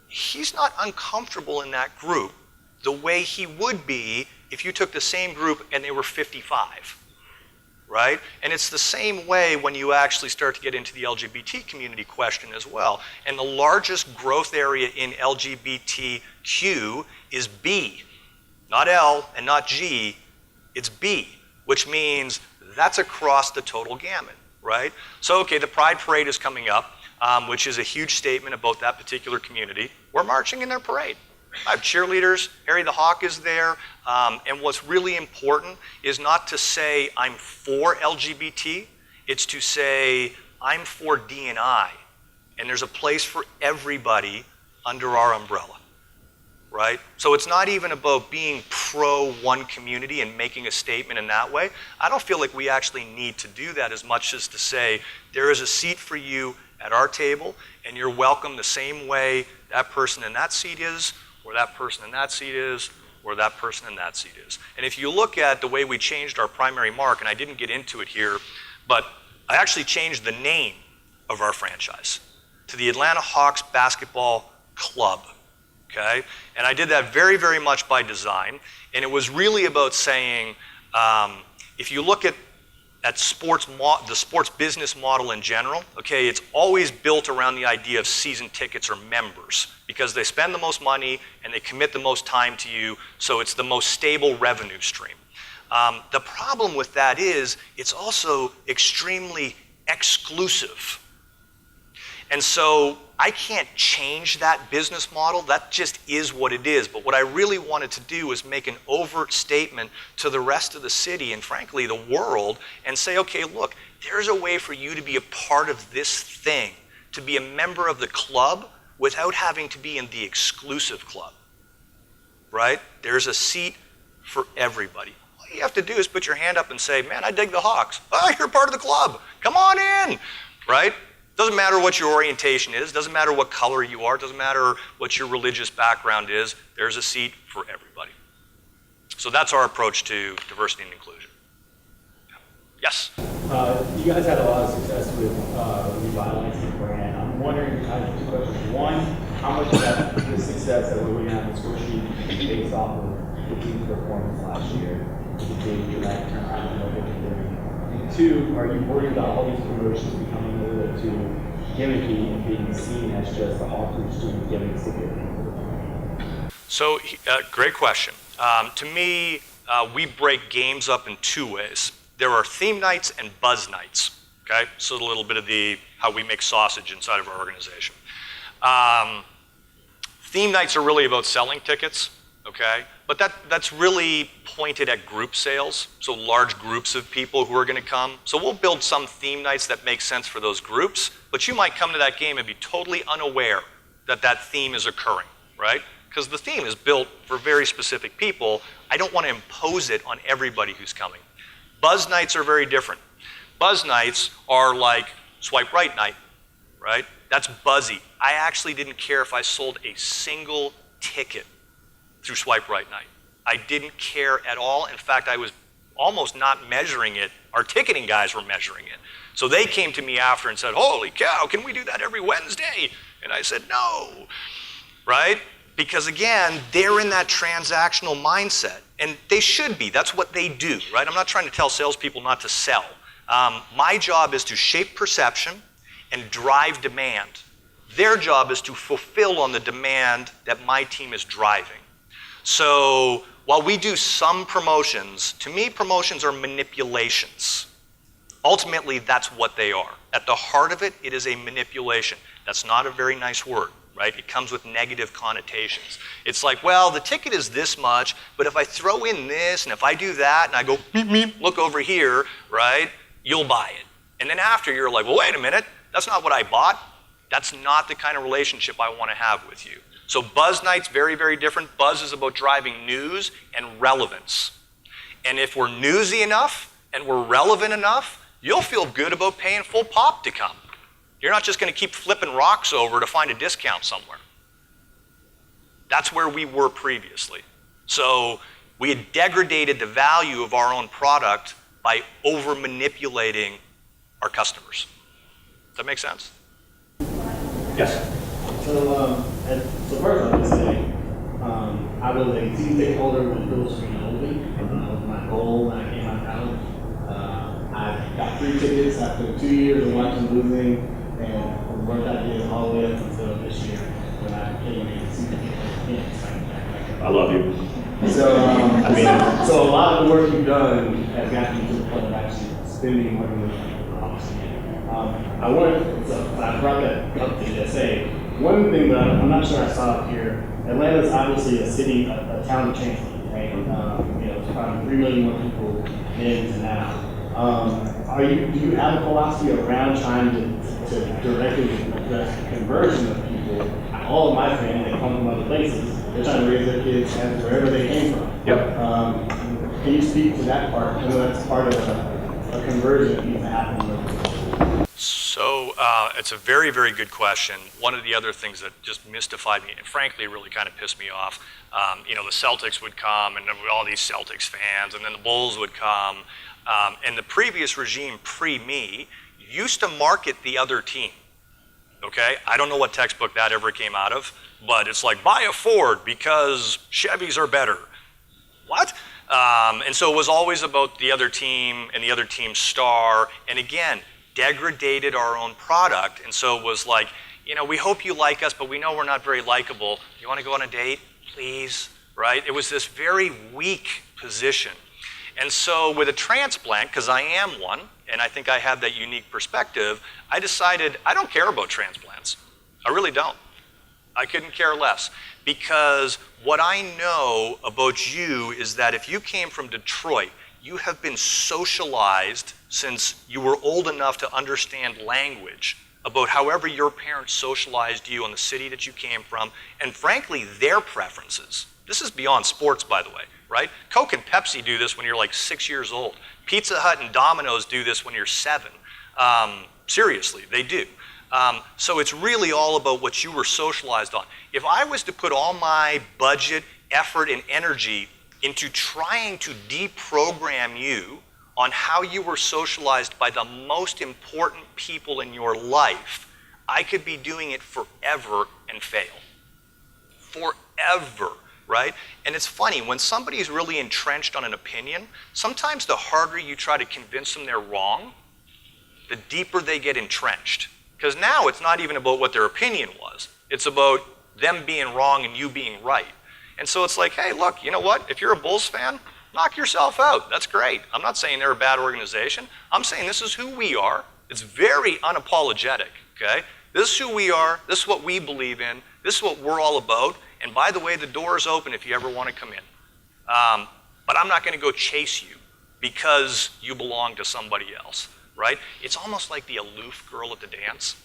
he's not uncomfortable in that group the way he would be if you took the same group and they were 55. Right? And it's the same way when you actually start to get into the LGBT community question as well. And the largest growth area in LGBTQ is B, not L and not G, it's B, which means that's across the total gamut, right? So, okay, the Pride Parade is coming up, which is a huge statement about that particular community. We're marching in their parade. I have cheerleaders, Harry the Hawk is there, and what's really important is not to say I'm for LGBT, it's to say I'm for D&I, and there's a place for everybody under our umbrella, right? So it's not even about being pro one community and making a statement in that way. I don't feel like we actually need to do that as much as to say there is a seat for you at our table, and you're welcome the same way that person in that seat is, or that person in that seat is, or that person in that seat is. And if you look at the way we changed our primary mark, and I didn't get into it here, but I actually changed the name of our franchise to the Atlanta Hawks Basketball Club, okay? And I did that very, very much by design, and it was really about saying, if you look at the sports business model in general, okay, it's always built around the idea of season tickets or members because they spend the most money and they commit the most time to you, so it's the most stable revenue stream. The problem with that is it's also extremely exclusive. And so I can't change that business model. That just is what it is. But what I really wanted to do is make an overt statement to the rest of the city and frankly the world and say, okay, look, there's a way for you to be a part of this thing, to be a member of the club without having to be in the exclusive club, right? There's a seat for everybody. All you have to do is put your hand up and say, man, I dig the Hawks. Oh, you're part of the club. Come on in, right? Doesn't matter what your orientation is, doesn't matter what color you are, doesn't matter what your religious background is, there's a seat for everybody. So that's our approach to diversity and inclusion. Yes? You guys had a lot of success with revitalizing the brand. I'm wondering kind of 2 questions. One, how much of the success that we're looking at in the score sheet is based off of the team's performance last year? Is it big dramatic turnaround in what they're doing? And 2, are you worried about all these promotions becoming a little bit too gimmicky and being seen as just the Hawks who's doing gimmicks to get people? So, great question. To me, we break games up in 2 ways. There are theme nights and buzz nights, okay? So a little bit of how we make sausage inside of our organization. Theme nights are really about selling tickets. okay? But that's really pointed at group sales, so large groups of people who are gonna come. So we'll build some theme nights that make sense for those groups, but you might come to that game and be totally unaware that that theme is occurring, right? Because the theme is built for very specific people. I don't want to impose it on everybody who's coming. Buzz nights are very different. Buzz nights are like swipe right night, right? That's buzzy. I actually didn't care if I sold a single ticket through swipe right night. I didn't care at all. In fact, I was almost not measuring it. Our ticketing guys were measuring it. So they came to me after and said, holy cow, can we do that every Wednesday? And I said, no, right? Because again, they're in that transactional mindset, and they should be. That's what they do, right? I'm not trying to tell salespeople not to sell. My job is to shape perception and drive demand. Their job is to fulfill on the demand that my team is driving. So while we do some promotions, to me, promotions are manipulations. Ultimately, that's what they are. At the heart of it, it is a manipulation. That's not a very nice word, right? It comes with negative connotations. It's like, well, the ticket is this much, but if I throw in this, and if I do that, and I go, meep, meep, look over here, right, you'll buy it. And then after, you're like, well, wait a minute, that's not what I bought. That's not the kind of relationship I want to have with you. So Buzz Night's very, very different. Buzz is about driving news and relevance. And if we're newsy enough and we're relevant enough, you'll feel good about paying full pop to come. You're not just going to keep flipping rocks over to find a discount somewhere. That's where we were previously. So we had degraded the value of our own product by over-manipulating our customers. Does that make sense? Yes? So first I would say, I was a team stakeholder with Phillips Green Open. That was my goal when I came out of college. I got free tickets after 2 years of watching losing, and from work I did all the way up until this year when I came in to see the game. I love you. So a lot of the work you've done has gotten me to the point of actually spending money with the office. I brought that up to you to say, one thing that I'm not sure I saw up here, Atlanta's obviously a city, a town of change, right? It's probably 3 million more people in to now. Do you have a philosophy around trying to directly address the conversion of people? All of my family, they come from other places. They're trying to raise their kids as wherever they came from. Yep. Can you speak to that part? I know that's part of a conversion that needs to happen. So it's a very, very good question. One of the other things that just mystified me and frankly really kind of pissed me off, the Celtics would come and all these Celtics fans, and then the Bulls would come. And the previous regime pre-me used to market the other team, okay? I don't know what textbook that ever came out of, but it's like, buy a Ford because Chevys are better. What? And so it was always about the other team and the other team's star, and again, degraded our own product. And so it was like, we hope you like us, but we know we're not very likable. You want to go on a date, please? Right? It was this very weak position. And so with a transplant, because I am one, and I think I have that unique perspective, I decided I don't care about transplants. I really don't. I couldn't care less. Because what I know about you is that if you came from Detroit, you have been socialized since you were old enough to understand language about however your parents socialized you in the city that you came from, and frankly, their preferences. This is beyond sports, by the way, right? Coke and Pepsi do this when you're like 6 years old. Pizza Hut and Domino's do this when you're 7. Seriously, they do. So it's really all about what you were socialized on. If I was to put all my budget, effort, and energy into trying to deprogram you on how you were socialized by the most important people in your life, I could be doing it forever and fail. Forever, right? And it's funny, when somebody's really entrenched on an opinion, sometimes the harder you try to convince them they're wrong, the deeper they get entrenched. Because now it's not even about what their opinion was. It's about them being wrong and you being right. And so it's like, hey, look, you know what? If you're a Bulls fan, knock yourself out. That's great. I'm not saying they're a bad organization. I'm saying this is who we are. It's very unapologetic, okay? This is who we are. This is what we believe in. This is what we're all about. And by the way, the door is open if you ever want to come in. But I'm not going to go chase you because you belong to somebody else, right? It's almost like the aloof girl at the dance.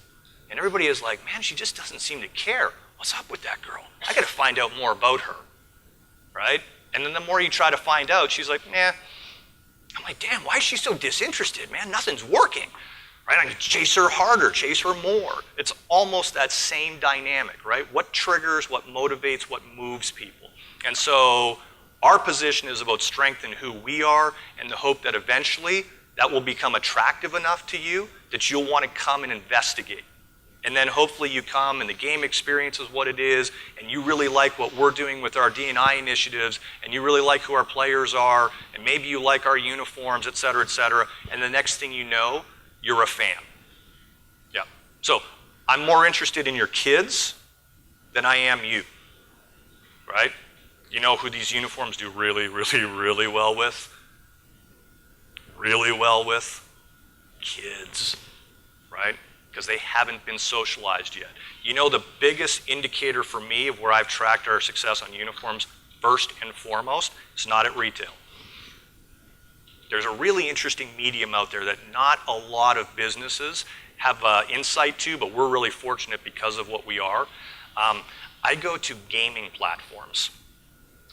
And everybody is like, man, she just doesn't seem to care. What's up with that girl? I got to find out more about her, right? And then the more you try to find out, she's like, nah. I'm like, damn, why is she so disinterested, man? Nothing's working, right? I can chase her harder, chase her more. It's almost that same dynamic, right? What triggers, what motivates, what moves people. And so our position is about strengthening who we are and the hope that eventually that will become attractive enough to you that you'll want to come and investigate. And then hopefully you come and the game experience is what it is, and you really like what we're doing with our D&I initiatives, and you really like who our players are, and maybe you like our uniforms, et cetera, and the next thing you know, you're a fan. Yeah. So I'm more interested in your kids than I am you, right? You know who these uniforms do really, really, really well with? Really well with? Kids, right? Because they haven't been socialized yet. You know the biggest indicator for me of where I've tracked our success on uniforms, first and foremost, is not at retail. There's a really interesting medium out there that not a lot of businesses have insight to, but we're really fortunate because of what we are. I go to gaming platforms,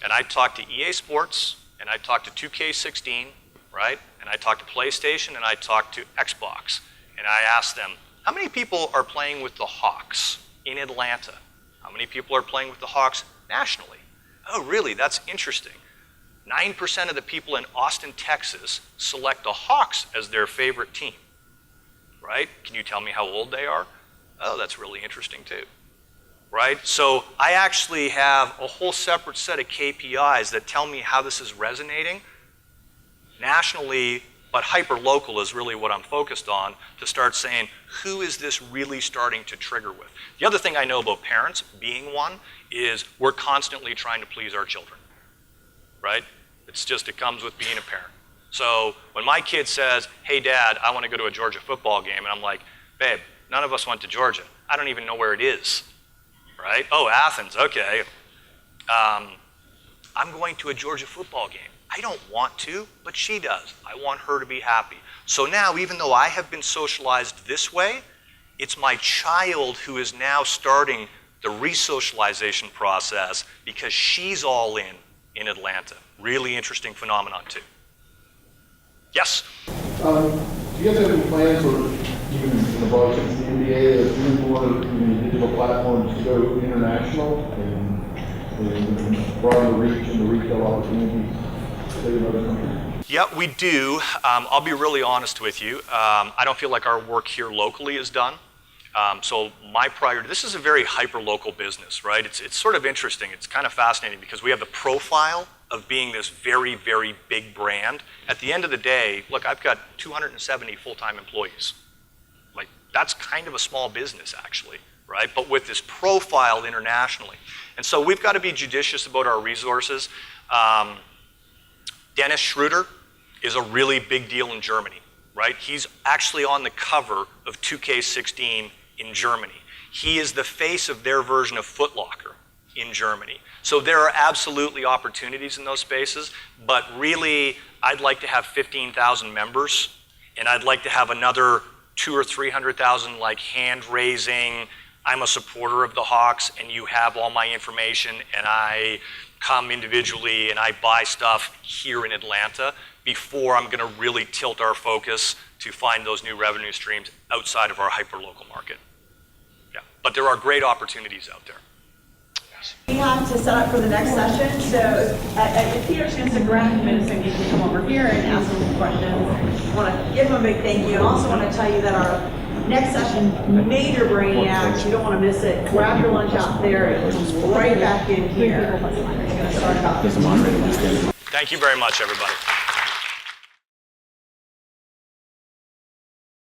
and I talk to EA Sports, and I talk to 2K16, right? And I talk to PlayStation, and I talk to Xbox, and I ask them, how many people are playing with the Hawks in Atlanta? How many people are playing with the Hawks nationally? Oh, really? That's interesting. 9% of the people in Austin, Texas select the Hawks as their favorite team, right? Can you tell me how old they are? Oh, that's really interesting too, right? So I actually have a whole separate set of KPIs that tell me how this is resonating nationally, but hyper-local is really what I'm focused on to start saying, who is this really starting to trigger with? The other thing I know about parents, being one, is we're constantly trying to please our children, right? It's just, it comes with being a parent. So when my kid says, hey Dad, I want to go to a Georgia football game, and I'm like, babe, none of us went to Georgia. I don't even know where it is, right? Oh, Athens, okay. I'm going to a Georgia football game. I don't want to, but she does. I want her to be happy. So now, even though I have been socialized this way, it's my child who is now starting the re-socialization process because she's all in Atlanta. Really interesting phenomenon too. Yes? Do you guys have any plans for, even in the broad sense, the NBA, or doing more digital platforms to go international and broaden the reach and the retail opportunities? Yeah, we do. I'll be really honest with you. I don't feel like our work here locally is done. So my priority, this is a very hyper-local business, right? It's sort of interesting. It's kind of fascinating because we have the profile of being this very, very big brand. At the end of the day, look, I've got 270 full-time employees. Like, that's kind of a small business, actually, right? But with this profile internationally. And so we've got to be judicious about our resources. Dennis Schroeder is a really big deal in Germany, right? He's actually on the cover of 2K16 in Germany. He is the face of their version of Foot Locker in Germany. So there are absolutely opportunities in those spaces, but really, I'd like to have 15,000 members, and I'd like to have another 200,000 or 300,000 like hand raising, I'm a supporter of the Hawks, and you have all my information, and I come individually and I buy stuff here in Atlanta before I'm gonna really tilt our focus to find those new revenue streams outside of our hyper-local market. Yeah, but there are great opportunities out there. Yes. We have to set up for the next session, so if Peter's gonna stick around in a minute, so he can come over here and ask some questions. I wanna give him a big thank you, and also wanna tell you that our next session, major brainiacs, you don't want to miss it. Grab your lunch out there and come right back in here. It's going to start about. Thank you very much, everybody.